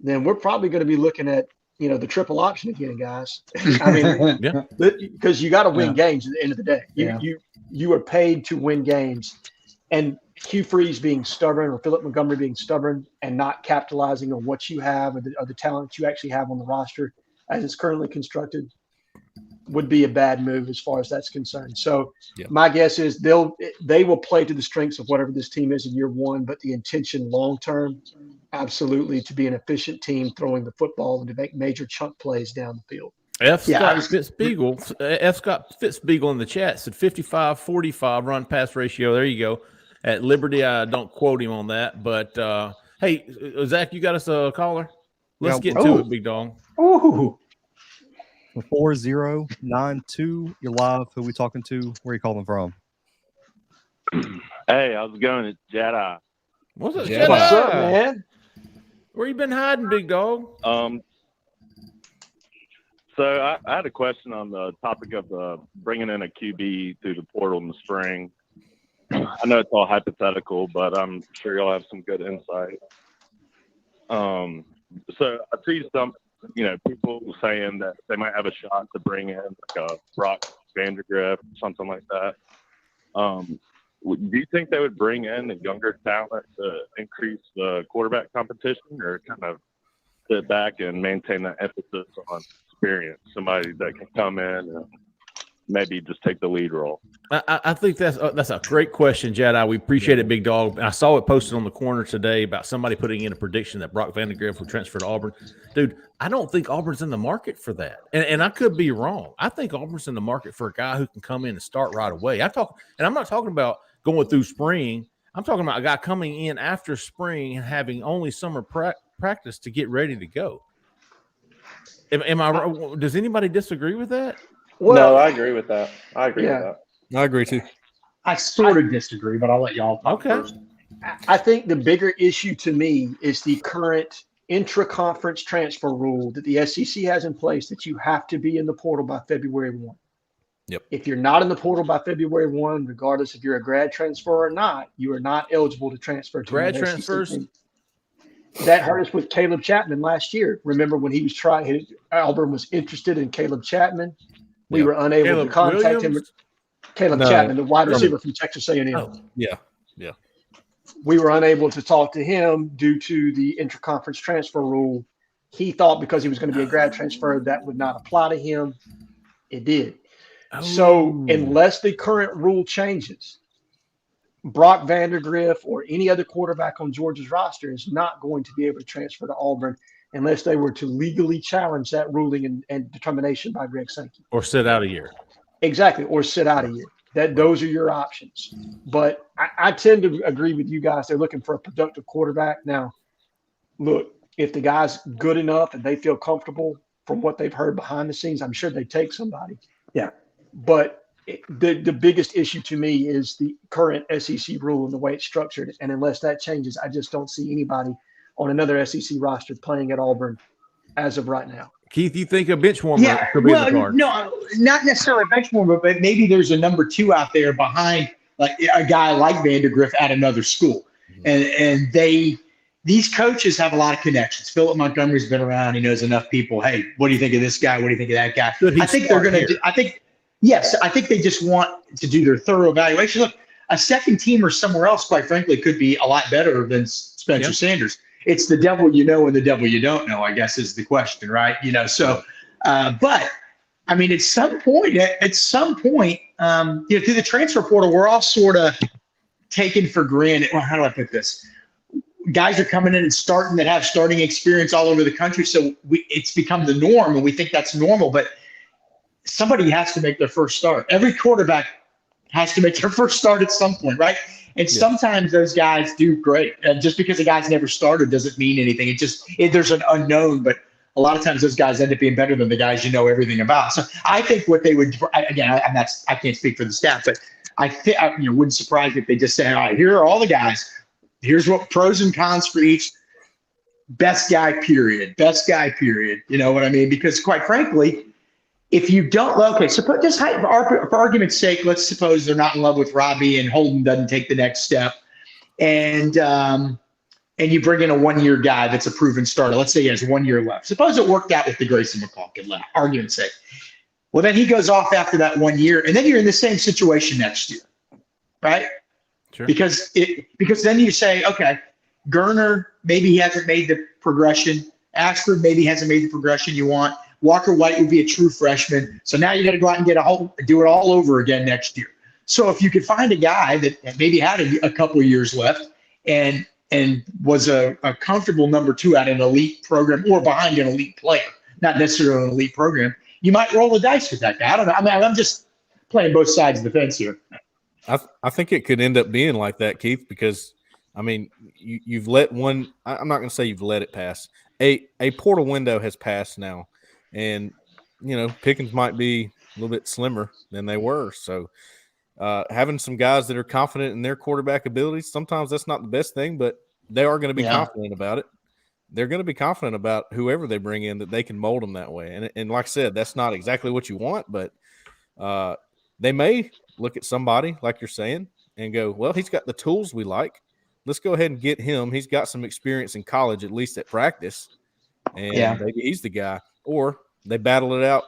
then we're probably going to be looking at, the triple option again, guys. I mean,
Yeah.
Because you got to win games at the end of the day.
Yeah.
You are paid to win games. And Hugh Freeze being stubborn or Philip Montgomery being stubborn and not capitalizing on what you have or the talent you actually have on the roster as it's currently constructed would be a bad move as far as that's concerned. So my guess is they will play to the strengths of whatever this team is in year one, but the intention long-term, absolutely to be an efficient team throwing the football and to make major chunk plays down the field.
Scott Fitzbeagle in the chat said 55-45 run pass ratio. There you go. At Liberty, I don't quote him on that, but hey, Zach, you got us a caller? Let's get to it, big dog.
Ooh.
4092. You're live. Who we talking to? Where are you calling from?
Hey, how's it going? It's Jhead.
What's up,
Jhead?
What's up, man?
Where you been hiding, big dog?
So I had a question on the topic of bringing in a QB through the portal in the spring. I know it's all hypothetical, but I'm sure y'all have some good insight. So I see some, people saying that they might have a shot to bring in like a Brock Vandagriff, something like that. Do you think they would bring in a younger talent to increase the quarterback competition, or kind of sit back and maintain that emphasis on experience, somebody that can come in and maybe just take the lead role?
I think that's a great question, Jedi. We appreciate it, big dog. I saw it posted on the corner today about somebody putting in a prediction that Brock Vandagriff would transfer to Auburn. Dude, I don't think Auburn's in the market for that. And I could be wrong. I think Auburn's in the market for a guy who can come in and start right away. I'm not talking about going through spring. I'm talking about a guy coming in after spring and having only summer practice to get ready to go. Am I wrong? Does anybody disagree with that?
No, I agree with that. I agree with that.
I agree too.
I sort of disagree, but I'll let y'all talk first.
I think the bigger issue to me is the current intra-conference transfer rule that the SEC has in place that you have to be in the portal by February 1.
Yep.
If you're not in the portal by February 1, regardless if you're a grad transfer or not, you are not eligible to transfer to
grad
another
transfers.
SEC team. That hurt us with Caleb Chapman last year. Remember when he was trying, Auburn was interested in Caleb Chapman. We were unable to contact him. Caleb Chapman, the wide receiver from Texas A&M.
Oh, yeah.
We were unable to talk to him due to the intra-conference transfer rule. He thought because he was going to be a grad transfer, that would not apply to him. It did.
Oh.
So unless the current rule changes, Brock Vandagriff or any other quarterback on Georgia's roster is not going to be able to transfer to Auburn unless they were to legally challenge that ruling and determination by Greg Sankey.
Or sit out a year.
Exactly, or sit out a year. Those are your options. But I tend to agree with you guys. They're looking for a productive quarterback. Now, look, if the guy's good enough and they feel comfortable from what they've heard behind the scenes, I'm sure they'd take somebody.
Yeah.
But the biggest issue to me is the current SEC rule and the way it's structured. And unless that changes, I just don't see anybody on another SEC roster playing at Auburn as of right now.
Keith, you think a bench warmer
Yeah,
could be in the
well,
cards?
no, not necessarily a bench warmer, but maybe there's a number 2 out there behind like a guy like Vandergriff at another school. And these coaches have a lot of connections. Philip Montgomery's been around. He knows enough people. Hey, what do you think of this guy? What do you think of that guy? I think they're going to – I think they just want to do their thorough evaluation. Look, a second teamer somewhere else, quite frankly, could be a lot better than Spencer Sanders. It's the devil you know and the devil you don't know, I guess, is the question, right? So but I mean, at some point, through the transfer portal, we're all sort of taken for granted. Well, how do I put this? Guys are coming in and starting that have starting experience all over the country. So it's become the norm and we think that's normal, but somebody has to make their first start. Every quarterback has to make their first start at some point, right? And sometimes those guys do great. And just because a guy's never started doesn't mean anything. There's an unknown, but a lot of times those guys end up being better than the guys you know everything about. So I think what they would, again, I can't speak for the staff, but I think, wouldn't surprise me if they just say, all right, here are all the guys. Here's what pros and cons for each. Best guy, period. You know what I mean? Because quite frankly, if you don't, so put this for argument's sake, let's suppose they're not in love with Robbie and Holden doesn't take the next step. And you bring in a 1-year guy that's a proven starter. Let's say he has 1 year left. Suppose it worked out with the Grayson McCall left, argument's sake. Well, then he goes off after that 1 year, and then you're in the same situation next year, right?
Sure.
Because then you say, okay, Gerner, maybe he hasn't made the progression. Ashford maybe hasn't made the progression you want. Walker White would be a true freshman. So now you got to go out and do it all over again next year. So if you could find a guy that maybe had a couple of years left and was a comfortable number 2 at an elite program or behind an elite player, not necessarily an elite program, you might roll the dice with that guy. I don't know. I mean, I'm just playing both sides of the fence here.
I think it could end up being like that, Keith, because, I mean, you've let one – I'm not going to say you've let it pass. A portal window has passed now. And, Pickens might be a little bit slimmer than they were. So having some guys that are confident in their quarterback abilities, sometimes that's not the best thing, but they are going to be confident about it. They're going to be confident about whoever they bring in that they can mold them that way. And like I said, that's not exactly what you want, but they may look at somebody, like you're saying, and go, well, he's got the tools we like. Let's go ahead and get him. He's got some experience in college, at least at practice, and maybe he's the guy. Or they battle it out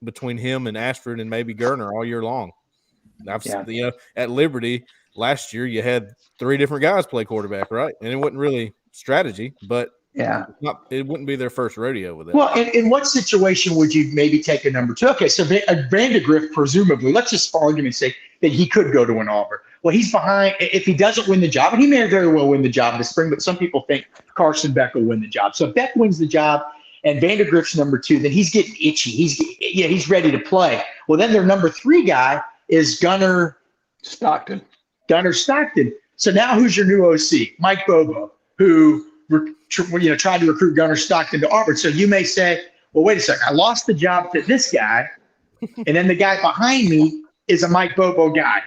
between him and Ashford and maybe Gerner all year long. At Liberty last year, you had 3 different guys play quarterback, right? And it wasn't really strategy, but it wouldn't be their first rodeo with it.
Well, in what situation would you maybe take a number 2? Okay, so Vandergriff, presumably, let's just for argument's sake, that he could go to an Auburn. Well, he's behind. If he doesn't win the job, and he may very well win the job in the spring, but some people think Carson Beck will win the job. So if Beck wins the job and Vandergriff's number 2, then he's getting itchy. He's ready to play. Well, then their number 3 guy is Gunnar Stockton. So now who's your new OC? Mike Bobo, who tried to recruit Gunnar Stockton to Auburn. So you may say, well, wait a second. I lost the job to this guy, and then the guy behind me is a Mike Bobo guy.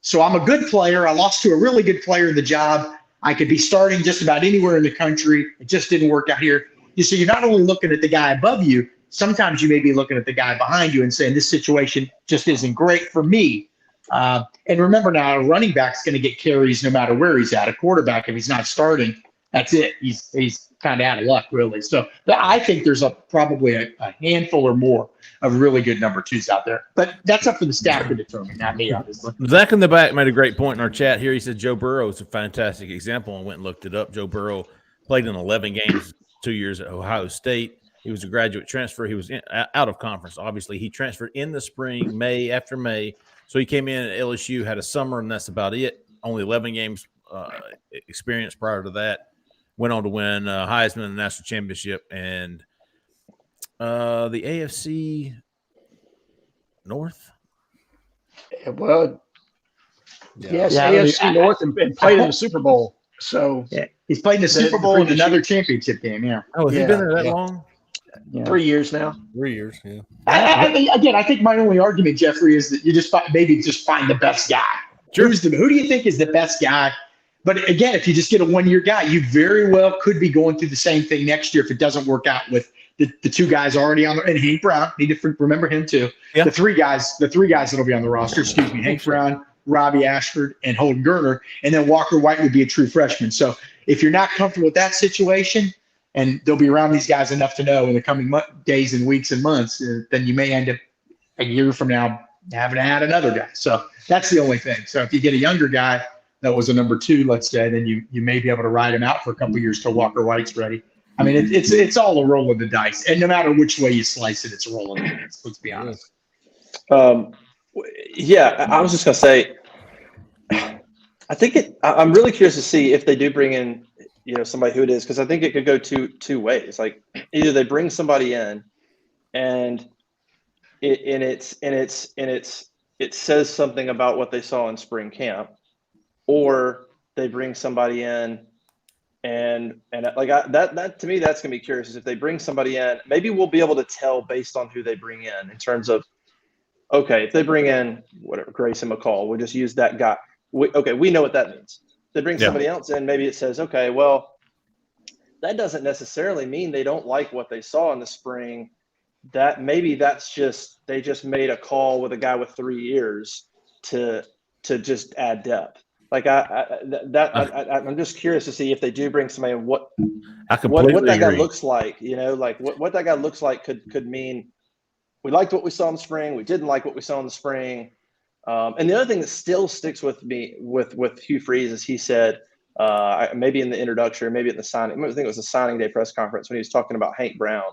So I'm a good player. I lost to a really good player in the job. I could be starting just about anywhere in the country. It just didn't work out here. So you're not only looking at the guy above you, sometimes you may be looking at the guy behind you and saying, this situation just isn't great for me. And remember now, a running back's going to get carries no matter where he's at. A quarterback, if he's not starting, that's it. He's kind of out of luck, really. So I think there's probably a handful or more of really good number 2s out there. But that's up for the staff to determine, not me, obviously.
Zach in the back made a great point in our chat here. He said Joe Burrow is a fantastic example and went and looked it up. Joe Burrow played in 11 games, 2 years at Ohio State. He was a graduate transfer. He was out of conference. Obviously, he transferred in the spring, May after May. So he came in at LSU, had a summer, and that's about it. Only 11 games experience prior to that. Went on to win Heisman and National Championship and the AFC North.
Well, yes, AFC North and played in the Super Bowl. So
he's played in the Super Bowl and another championship game. Yeah.
Oh, has he been there that long?
Yeah. 3 years now.
3 years. Yeah.
I think my only argument, Jeffrey, is that you just find the best guy. Sure. Who do you think is the best guy? But again, if you just get a 1 year guy, you very well could be going through the same thing next year if it doesn't work out with the two guys already on there, and Hank Brown. Need to remember him too.
Yeah.
The three guys that'll be on the roster. Excuse me, Hank Brown, Robbie Ashford, and Holden Gerner, and then Walker White would be a true freshman. So if you're not comfortable with that situation, and they'll be around these guys enough to know in the coming days and weeks and months, then you may end up a year from now having to add another guy. So that's the only thing. So if you get a younger guy that was a number 2, let's say, then you may be able to ride him out for a couple of years till Walker White's ready. I mean, it's all a roll of the dice, and no matter which way you slice it, it's a roll of the dice. Let's be honest.
Yeah, I was just gonna say, I think I'm really curious to see if they do bring in, somebody who it is, because I think it could go two ways. Like either they bring somebody in, and it says something about what they saw in spring camp, or they bring somebody in. And like that to me, that's gonna be curious. Is if they bring somebody in, maybe we'll be able to tell based on who they bring in terms of, okay, if they bring in whatever Grayson McCall, we'll just use that guy. We know what that means. If they bring somebody else in, maybe it says, okay, well, that doesn't necessarily mean they don't like what they saw in the spring. That maybe that's just they just made a call with a guy with 3 years to just add depth. Like I'm just curious to see if they do bring somebody in, what that guy looks like. Like what that guy looks like could mean. We liked what we saw in the spring. We didn't like what we saw in the spring. And the other thing that still sticks with me with Hugh Freeze is he said, maybe in the introduction, or maybe in the signing, I think it was the signing day press conference when he was talking about Hank Brown.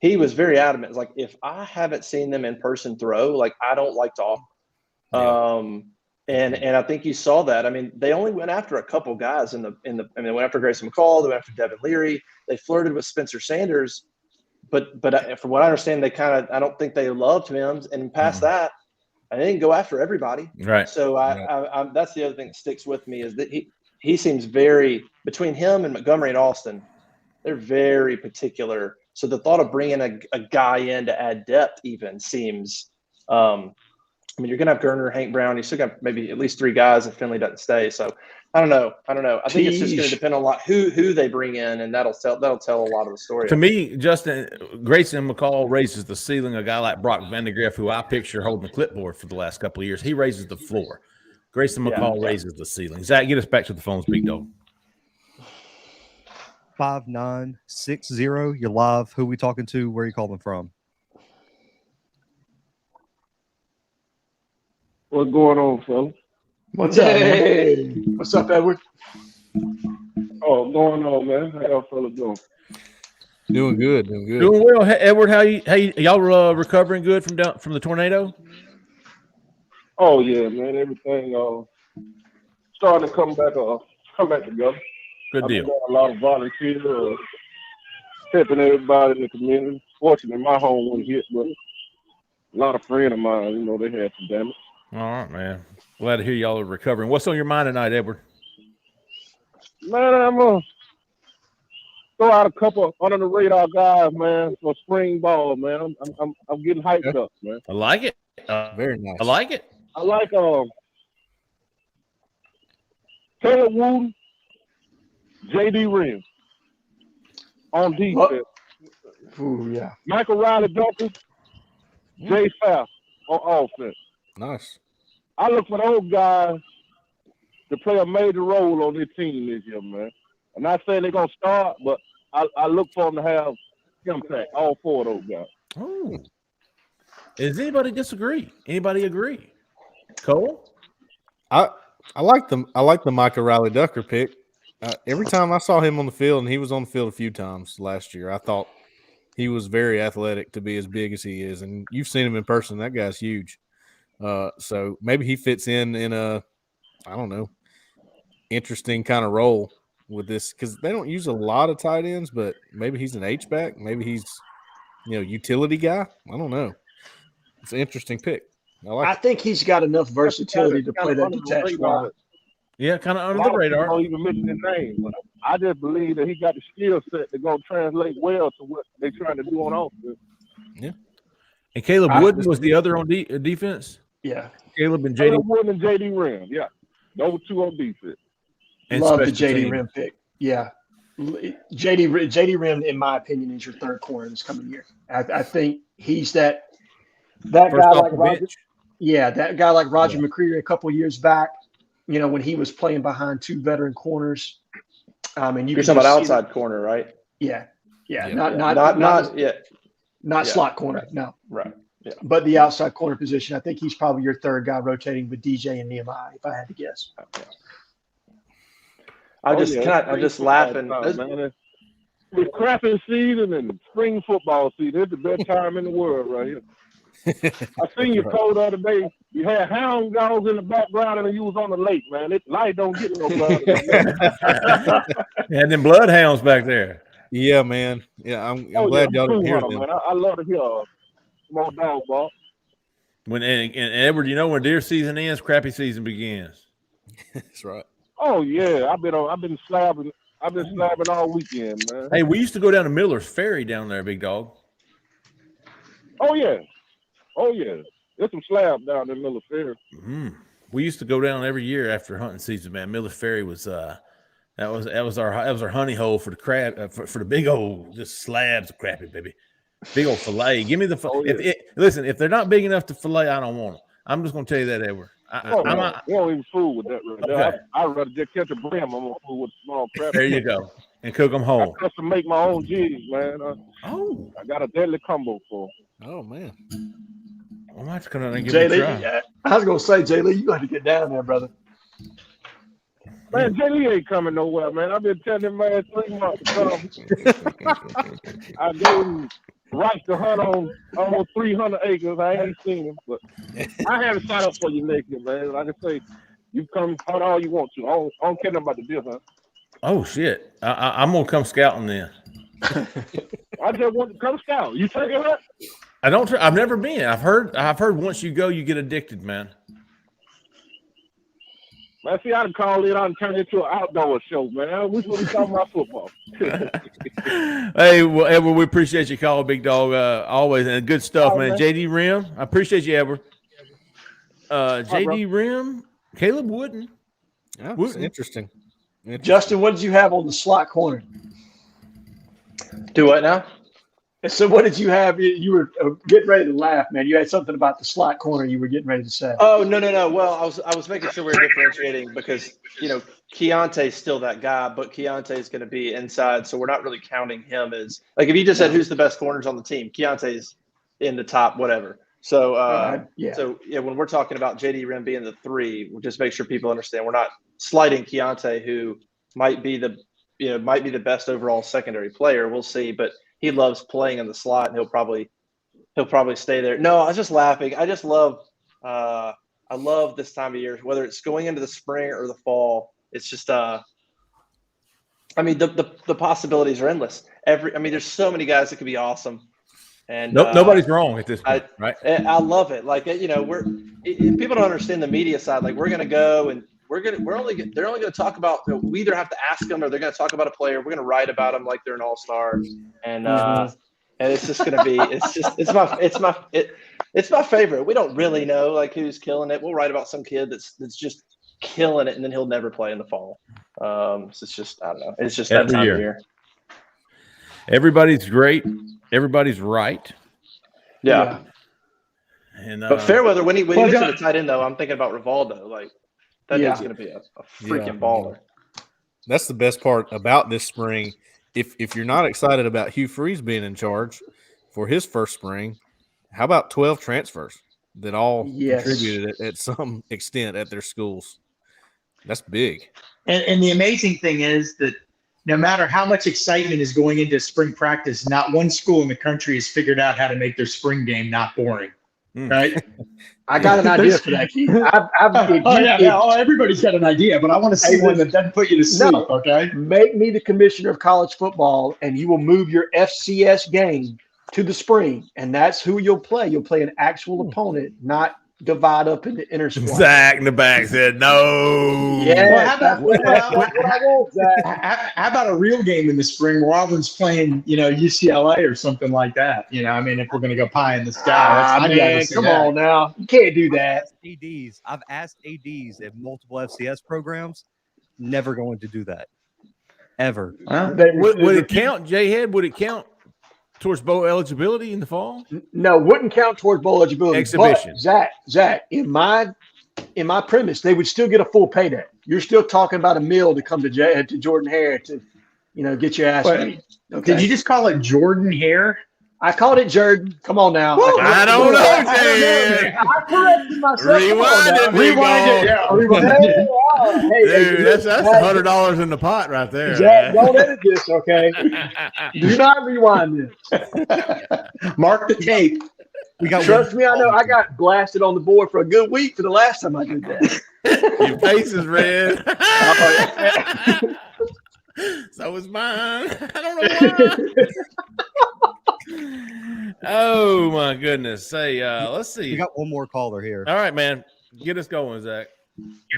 He was very adamant. It's like, if I haven't seen them in person throw, like I don't like to offer. And I think you saw that. I mean, they only went after a couple guys they went after Grayson McCall, they went after Devin Leary, they flirted with Spencer Sanders, but from what I understand, I don't think they loved him. And past that, I didn't go after everybody.
Right.
So I that's the other thing that sticks with me is that he seems very, between him and Montgomery and Austin, they're very particular. So the thought of bringing a guy in to add depth even seems. I mean, you're gonna have Gerner, Hank Brown. You still got maybe at least 3 guys if Finley doesn't stay. So I don't know. I think it's just going to depend on a lot who they bring in, and that'll tell a lot of the story.
To me, Justin, Grayson McCall raises the ceiling. A guy like Brock Vandegrift, who I picture holding the clipboard for the last couple of years, he raises the floor. Grayson McCall raises the ceiling. Zach, get us back to the phones, big dog.
5960. You're live. Who we talking to? Where are you calling from?
What's going on, fella?
What's up? Hey, what's up, Edward?
Oh, going on, man. How y'all fellas doing?
Doing good.
Doing well. Hey, Edward, how y'all recovering good from the tornado?
Oh yeah, man. Everything starting to come back together.
Good deal.
I've got a lot of volunteers helping everybody in the community. Fortunately, my home wasn't hit, but a lot of friends of mine, they had some damage.
All right, man. Glad to hear y'all are recovering. What's on your mind tonight, Edward?
Man, I'm gonna throw out a couple under the radar guys, man, for spring ball, man. I'm getting hyped up, man.
I like it.
Very nice.
I like it.
I like Caleb Wooten, J.D. Rim on defense.
Ooh, yeah.
Michael Riley-Duncan, Jay Faust on offense.
Nice.
I look for those guys to play a major role on this team this year, man. I'm not saying they're going to start, but I look for them to have impact, all 4 of those guys.
Oh. Does anybody disagree? Anybody agree? Cole?
I like the Michael Riley Ducker pick. Every time I saw him on the field, and he was on the field a few times last year, I thought he was very athletic to be as big as he is. And you've seen him in person. That guy's huge. So maybe he fits in a, I don't know, interesting kind of role with this, because they don't use a lot of tight ends, but maybe he's an H-back. Maybe he's, utility guy. I don't know. It's an interesting pick.
I think he's got enough versatility to play that detached role.
Yeah, kind of under the radar.
Don't even mention his name. But I just believe that he got the skill set to go translate well to what they're trying to do on offense.
Yeah.
And Caleb Wooden was the other on defense?
Yeah.
Caleb and J.D.
Wooden and J.D. Rim, yeah. Those 2 on defense.
Love the J.D. Rim pick. Yeah. JD Rim, in my opinion, is your third corner this coming year. I think he's that
First
guy
off
like
the
Roger.
bench.
Yeah, that guy like Roger
Yeah.
McCreary a couple years back. When he was playing behind two veteran corners. And
You're talking about outside corner, right?
Yeah.
Yeah.
Not slot corner. No.
Right. Yeah.
But the outside corner position, I think he's probably your third guy rotating with DJ and Nehemiah, if I had to guess.
I'm just laughing.
Man. It's crapping season and spring football season. It's the best time in the world right here. I seen you code the other day. You had hound dogs in the background and you was on the lake, man. Light don't get no blood.
And them bloodhounds back there.
Yeah, man. Yeah, I'm glad y'all didn't hear them.
Man. I love to hear small dog ball.
And Edward, when deer season ends, crappy season begins.
That's right.
Oh yeah, I've been slabbing all weekend, man.
Hey, we used to go down to Miller's Ferry down there, big dog.
Oh yeah. There's some slab down in Miller Fair.
We used to go down every year after hunting season, man. Miller's Ferry was that was our honey hole for the crab for the big old just slabs of crappie, baby. Big old fillet. Give me the listen. If they're not big enough to fillet, I don't want them. I'm just gonna tell you that, Edward.
We don't even fool with that right there. Okay. I'd rather just catch a brim. I'm gonna fool with small crab.
There you go, and cook them whole.
I custom make my own Jhead, man. I got a deadly combo for.
Oh man.
I might have to come down and give it a try.
I was gonna say, Jay Lee, you got to get down there, brother.
Man, Jay Lee ain't coming nowhere, man. I've been telling him, man, 3 months to come. I gave him rights to hunt on almost 300 acres. I ain't seen him, but I have a sign up for you next year, man. Like I say, you come hunt all you want to. I don't care nothing about the deer hunt.
Oh shit! I'm gonna come scouting then.
I just want to come scout. You take it up?
I don't. I've never been. I've heard once you go, you get addicted, man.
Man, see, I'd call it on and turn it into an outdoor show, man. We should be talking about football.
Hey, well, Edward, we appreciate you calling, big dog. Always, and good stuff, man. JD Rim, I appreciate you, Edward. JD Rim, Caleb Wooden.
Yeah, it's interesting.
Justin, what did you have on the slot corner?
Do what now?
So what did you have? You were getting ready to laugh, man. You had something about the slot corner you were getting ready to say.
Oh, no. Well, I was making sure we were differentiating because, Keontae's still that guy, but Keontae's going to be inside, so we're not really counting him as – like if you just said who's the best corners on the team, Keontae's in the top whatever. So, when we're talking about JD Rim being the 3, we'll just make sure people understand we're not slighting Keontae, who might be the best overall secondary player. We'll see, but – he loves playing in the slot, and he'll probably stay there. No, I was just laughing. I just love I love this time of year, whether it's going into the spring or the fall. It's just the possibilities are endless. There's so many guys that could be awesome. And
nobody's wrong at this point, right?
I love it. Like people don't understand the media side. Like we're gonna go and they're only going to talk about. We either have to ask them or they're going to talk about a player. We're going to write about them like they're an all-star, and it's just going to be. It's my favorite. We don't really know like who's killing it. We'll write about some kid that's just killing it, and then he'll never play in the fall. So it's just I don't know. It's just that time of year.
Everybody's great. Everybody's right.
Yeah.
And
but Fairweather, when he gets to the tight end though, I'm thinking about Rivaldo. Like that dude's going to be a freaking baller.
That's the best part about this spring. If you're not excited about Hugh Freeze being in charge for his first spring, how about 12 transfers that all contributed at some extent at their schools? That's big.
And the amazing thing is that no matter how much excitement is going into spring practice, not one school in the country has figured out how to make their spring game not boring. Right?
I got an idea for that, Keith.
Everybody's got an idea, but I want to see one that doesn't put you to sleep, okay?
Make me the commissioner of college football, and you will move your FCS game to the spring, and that's who you'll play. You'll play an actual opponent, not divide up into inner squad.
Zach in the back said no.
Yeah.
Well, how about a real game in the spring where Auburn's playing, UCLA or something like that? If we're going to go pie in the sky.
Come on now. You can't do that.
I've asked ADs at multiple FCS programs, never going to do that. ever.
Well,
Would it count, Jhead? Would it count towards bowl eligibility in the fall?
No, wouldn't count towards bowl eligibility.
Exhibition.
But Zach, in my premise, they would still get a full payday. You're still talking about a meal to come to Jordan Hare to, get your ass beat. Okay.
Did you just call it Jordan Hare?
I called it Jordan. Come on now.
I don't know, Jhead.
I corrected myself.
Rewind it.
Yeah, rewind it. Hey,
Dude, that's $100 in the pot right there.
Zach, don't edit this, okay? Do not rewind this.
Mark the tape.
Trust me, I know. I got blasted on the board for a good week for the last time I did that.
Your face is red. So is mine. I don't know why. Oh my goodness. Say, let's see.
We got one more caller here.
All right, man. Get us going, Zach.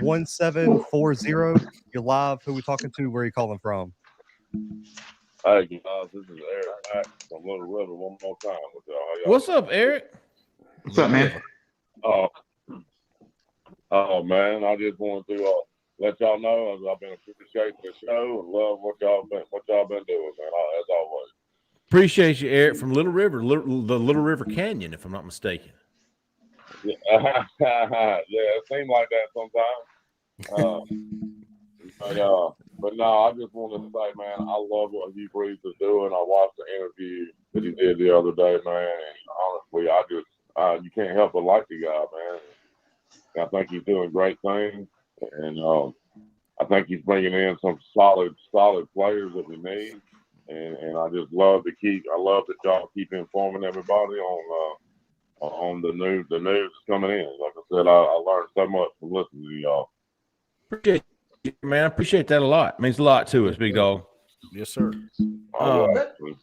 1740. You're live. Who we talking to? Where are you calling from?
Hey guys, this is Eric back from Little River one more time with y'all. How y'all
What's up, Eric?
What's up, man?
Oh man, I just wanted to let y'all know I've been appreciating the show and love what y'all been doing, man. As always.
Appreciate you, Eric, from Little River, the Little River Canyon, if I'm not mistaken.
Yeah, it seems like that sometimes. But no, I just wanted to say, man, I love what Hugh Freeze is doing. I watched the interview that he did the other day, man, and honestly, you can't help but like the guy, man. I think he's doing great things, and I think he's bringing in some solid players that we need, and I just love that y'all keep informing everybody on the news coming in. Like I said, I learned so much from listening to y'all.
Appreciate you, man. I appreciate that a lot. It means a lot to us, big dog.
Yes, sir.
Well,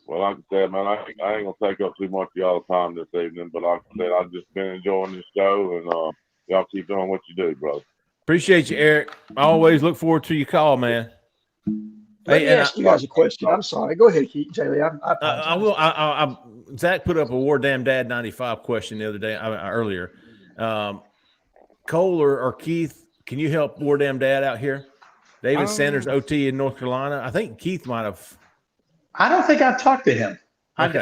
like I said, man, I ain't gonna take up too much of y'all's time this evening, but like I said, I've just been enjoying this show, and y'all keep doing what you do, brother.
Appreciate you, Eric. I always look forward to your call, man.
Let me ask you guys a question. I'm sorry. Go ahead, Jaylee.
I will. Zach put up a War Damn Dad 95 question the other day, earlier. Cole or Keith, can you help War Damn Dad out here? David Sanders, OT in North Carolina. I think Keith might have.
I don't think I've talked to him.
Okay.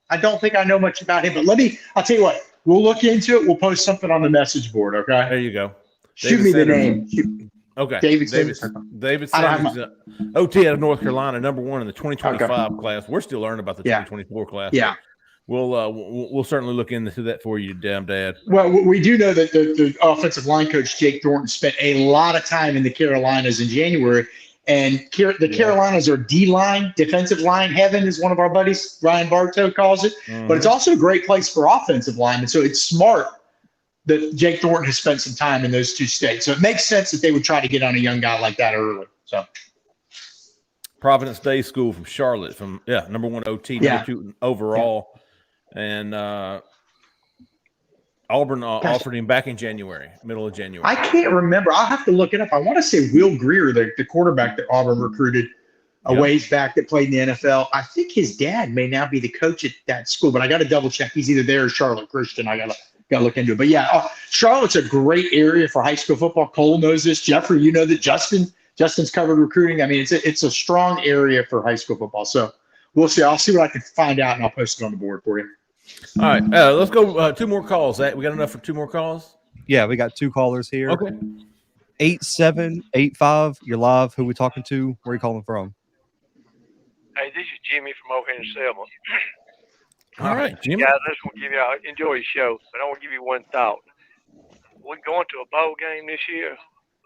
I don't think I know much about him, but I'll tell you what, we'll look into it. We'll post something on the message board. Okay.
There you go.
Shoot me the name.
Okay.
David
Sanders, OT out of North Carolina, number 1 in the 2025 class. We're still learning about the 2024 class.
Yeah.
We'll certainly look into that for you, damn dad.
Well, we do know that the offensive line coach, Jake Thornton, spent a lot of time in the Carolinas in January. And the Carolinas are D-line, defensive line heaven, is one of our buddies, Ryan Bartow calls it. Mm-hmm. But it's also a great place for offensive linemen. So it's smart that Jake Thornton has spent some time in those two states. So it makes sense that they would try to get on a young guy like that early. So
Providence Day School from Charlotte, number 1 OT, number 2 overall. Yeah. And Auburn offered him back in middle of January.
I can't remember. I'll have to look it up. I want to say Will Greer, the quarterback that Auburn recruited a ways back that played in the NFL. I think his dad may now be the coach at that school, but I got to double check. He's either there or Charlotte Christian. I got to look into it. But yeah, Charlotte's a great area for high school football. Cole knows this. Jeffrey, you know that Justin's covered recruiting. I mean, it's a strong area for high school football. So we'll see. I'll see what I can find out, and I'll post it on the board for you.
All right, let's go 2 more calls. We got enough for 2 more calls?
Yeah, we got 2 callers here.
Okay.
8785. You're live. Who we talking to? Where are you calling from?
Hey, this is Jimmy from over here in Selma.
All right, Jimmy.
Guys, I just want to give you, I enjoy your show, but I want to give you one thought. We're going to a bowl game this year.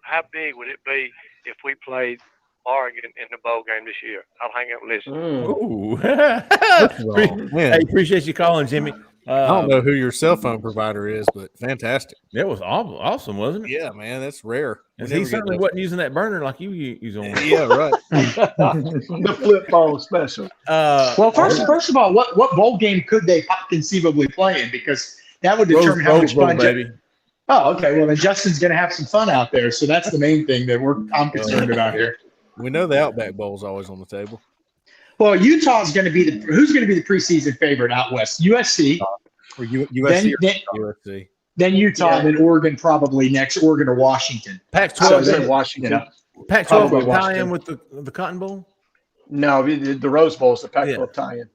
How big would it be if we played Oregon in the bowl game this year? I'll hang up and listen.
Ooh. Hey, appreciate you calling, Jimmy.
I don't know who your cell phone provider is, but fantastic.
It was awesome, wasn't it?
Yeah, man, that's rare.
He certainly wasn't using that burner like you use on.
Yeah, right.
The flip phone special.
Well, first of all, what bowl game could they conceivably play in? Because that would determine how much fun.
Baby.
Oh, okay. Well, then Justin's going to have some fun out there, so that's the main thing that I'm concerned about here.
We know the Outback Bowl is always on the table.
Well, Utah's going to be who's going to be the preseason favorite out west? USC.
Or USC.
USC.
Then Utah, then Oregon probably next. Oregon or Washington.
Pac-12 Washington.
Pac-12 will tie in with the Cotton Bowl.
No, the Rose Bowl is the Pac-12
Yeah.
tie-in.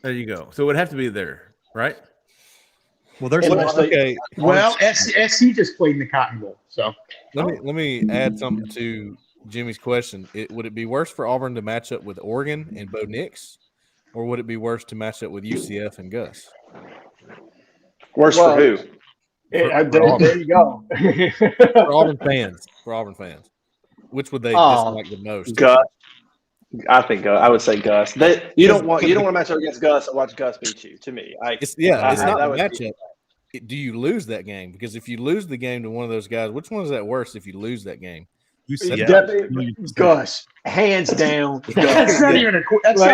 There you go. So it would have to be there, right?
Well, there's
Well,
some,
Okay.
Well, SC just played in the Cotton Bowl, so
Let me add something to Jimmy's question. Would it be worse for Auburn to match up with Oregon and Bo Nix, or would it be worse to match up with UCF and Gus?
Worse
Well,
for who?
There you go.
For Auburn fans. For Auburn fans. Which would they dislike the most?
Gus. I think I would say Gus. You don't want to match up against Gus and watch Gus beat you. To me,
It's not
that
a
would
matchup. Do you lose that game? Because if you lose the game to one of those guys, which one is that worse if you lose that game?
Definitely Gus, hands down. Gus.
that's not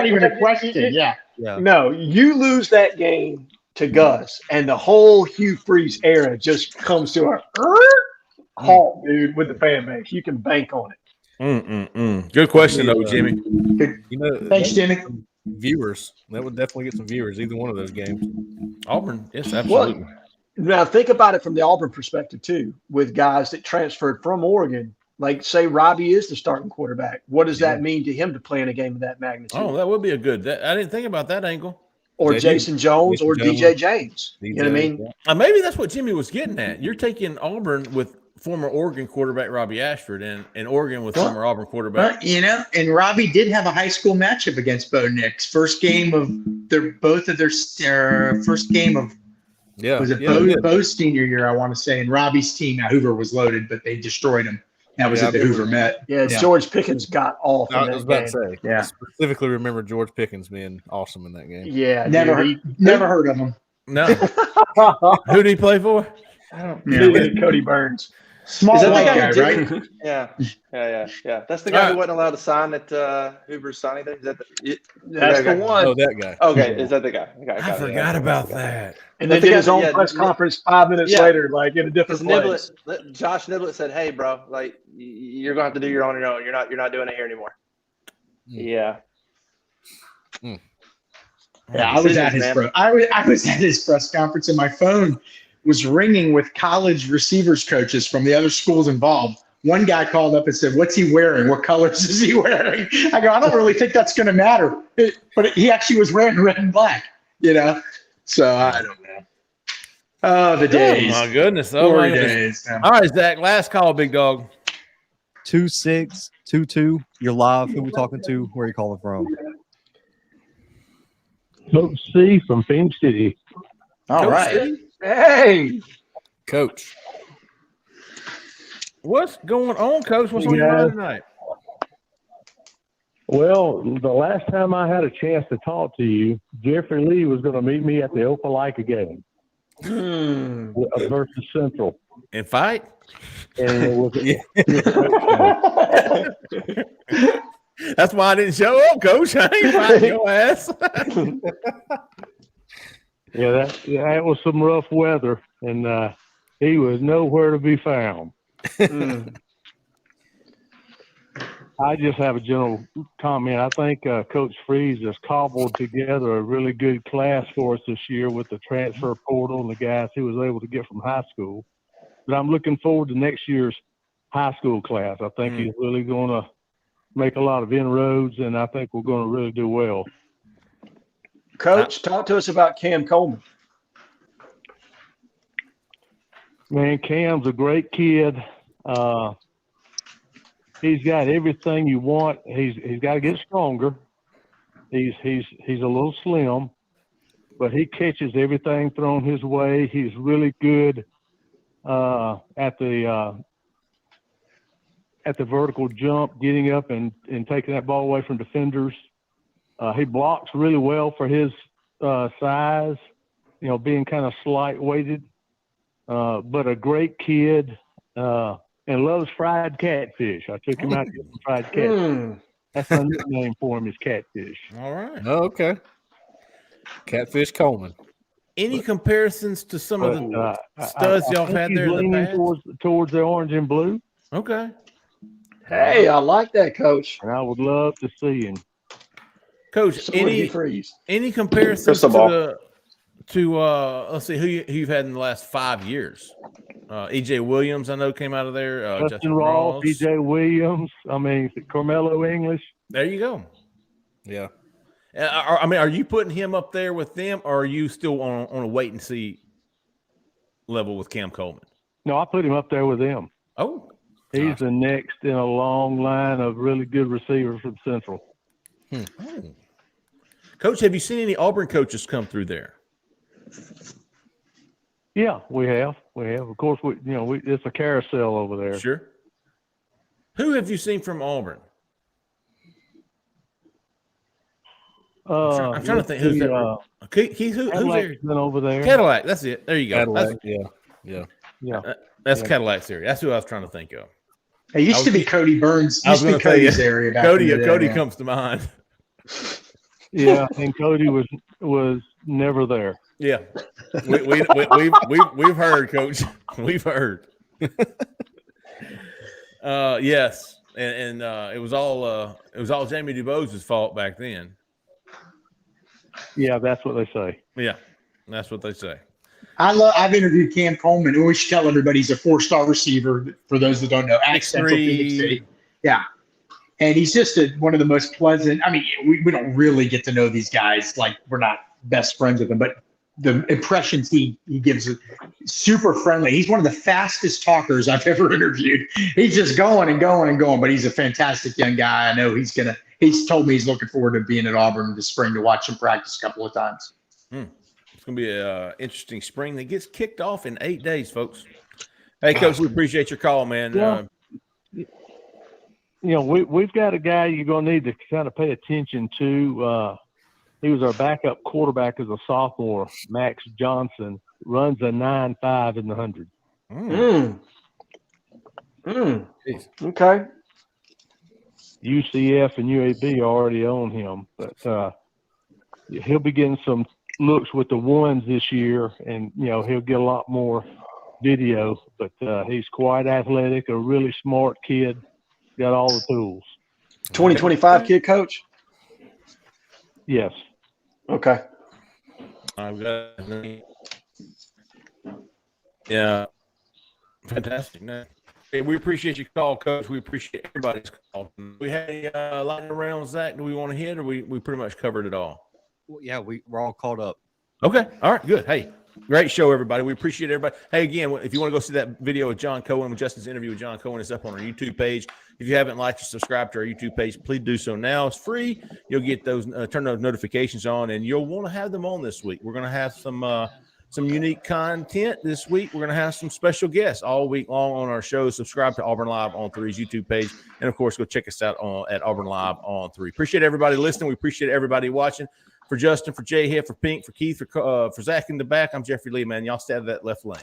even a question. Yeah.
No, you lose that game to Gus, and the whole Hugh Freeze era just comes to a halt, dude, with the fan base. You can bank on it.
Good question, though, Jimmy.
Thanks, Jimmy.
Viewers. That would definitely get some viewers, either one of those games.
Auburn, yes, absolutely.
Now, think about it from the Auburn perspective, too, with guys that transferred from Oregon. Like, say, Robbie is the starting quarterback. What does that mean to him to play in a game of that magnitude?
Oh, that would be a good. I didn't think about that angle.
Or Jason Jones or DJ James. You know what I mean?
Maybe that's what Jimmy was getting at. You're taking Auburn with former Oregon quarterback Robbie Ashford and Oregon with former Auburn quarterback.
And Robbie did have a high school matchup against Bo Nix. First game of first game of Bo's senior year, I want to say, and Robbie's team at Hoover was loaded, but they destroyed him. That was at the Hoover Met.
Yeah, George Pickens got off.
I was about to say.
Yeah.
I specifically remember George Pickens being awesome in that game.
Yeah,
never heard of him.
No. Who did he play for?
Cody Burns.
Small white guy, right?
Yeah. That's the guy who wasn't allowed to sign at Hoover's signing day. Is that
That's the one.
Oh, that guy.
Okay, is that the guy?
I forgot about that.
And then did his own press conference 5 minutes later, like in a different place.
Josh Niblett said, "Hey, bro, like you're gonna have to do your own. You're not doing it here anymore." Yeah.
Yeah, I was at his press conference, and my phone was ringing with college receivers coaches from the other schools involved. One guy called up and said, "What's he wearing? What colors is he wearing?" I go, "I don't really think that's going to matter." But he actually was wearing red and black, So I don't know. Oh, the days.
Oh, my goodness.
Days.
All right, Zach, last call, big dog.
2622. You're live. Who we talking to? Where are you calling from?
Coach C from Phoenix City.
All right.
City?
Hey,
Coach.
What's going on, Coach? What's on your mind tonight?
Well, the last time I had a chance to talk to you, Jeffrey Lee was going to meet me at the Opelika game versus Central.
And fight?
And it was
That's why I didn't show up, Coach. I ain't fighting your ass.
that was some rough weather, and he was nowhere to be found. I just have a general comment. I think Coach Freeze has cobbled together a really good class for us this year with the transfer portal and the guys he was able to get from high school. But I'm looking forward to next year's high school class. I think he's really going to make a lot of inroads, and I think we're going to really do well.
Coach, talk to us about Cam Coleman.
Man, Cam's a great kid. He's got everything you want. He's got to get stronger. He's a little slim, but he catches everything thrown his way. He's really good at the vertical jump, getting up and taking that ball away from defenders. He blocks really well for his size, being kind of slight weighted, but a great kid. And loves fried catfish. I took him out to get some fried catfish. That's my nickname for him is Catfish.
All right.
Oh, okay. Catfish Coleman.
Any comparisons to some of the studs y'all have had there in the past?
Towards the orange and blue.
Okay.
Hey, I like that, Coach.
And I would love to see him.
Coach, any comparisons to let's see who you've had in the last 5 years? EJ Williams, I know, came out of there.
Justin Ross, EJ Williams. Carmelo English.
There you go.
Yeah.
I mean, are you putting him up there with them, or are you still on a wait and see level with Cam Coleman?
No, I put him up there with them.
Oh,
He's the next in a long line of really good receivers from Central.
Oh. Coach, have you seen any Auburn coaches come through there?
Yeah, we have. Of course, it's a carousel over there.
Sure. Who have you seen from Auburn? I'm trying to think who's that. Who's there?
Been over there.
Cadillac. That's it. There you go.
Cadillac.
That's Cadillac's area. That's who I was trying to think of.
It used to be Cody Burns.
I was going to
Cody's area. Back
Cody comes to mind.
Yeah, and Cody was never there.
Yeah, we've heard, Coach. We've heard. Yes, and it was all Jamie DuBose's fault back then.
Yeah, that's what they say.
Yeah, that's what they say.
I've interviewed Cam Coleman, who we should tell everybody he's a 4-star receiver. For those that don't know, at Central Phoenix City. Yeah, and he's just one of the most pleasant. I mean, we don't really get to know these guys, like we're not best friends with them, but the impressions he gives are super friendly. He's one of the fastest talkers I've ever interviewed. He's just going and going and going, but he's a fantastic young guy. I know he's told me he's looking forward to being at Auburn this spring to watch him practice a couple of times.
It's going to be an interesting spring that gets kicked off in 8 days, folks. Hey, Coach, we appreciate your call, man.
Yeah. We've got a guy you're going to need to kind of pay attention to. He was our backup quarterback as a sophomore, Max Johnson, runs a 9.5 in the 100.
Okay.
UCF and UAB already own him, but he'll be getting some looks with the ones this year, and he'll get a lot more video. But he's quite athletic, a really smart kid, got all the tools.
2025 kid, Coach?
Yes.
Okay.
I've got yeah, fantastic. No. Hey, we appreciate your call, Coach. We appreciate everybody's call. We had a lightning round, Zach. Do we want to hit, or we pretty much covered it all?
Well, yeah, we're all caught up.
Okay. All right. Good. Hey, great show, everybody. We appreciate everybody. Hey, again, if you want to go see that video with John Cohen, with Justin's interview with John Cohen, it's up on our YouTube page. If you haven't liked or subscribed to our YouTube page, please do so now. It's free. You'll get those, turn those notifications on, and you'll want to have them on this week. We're going to have some unique content this week. We're going to have some special guests all week long on our show. Subscribe to Auburn Live on 3's YouTube page. And, of course, go check us out at Auburn Live on 3. Appreciate everybody listening. We appreciate everybody watching. For Justin, for Jhead, for Pink, for Keith, for Zach in the back, I'm Jeffrey Lee, man. Y'all stay out of that left lane.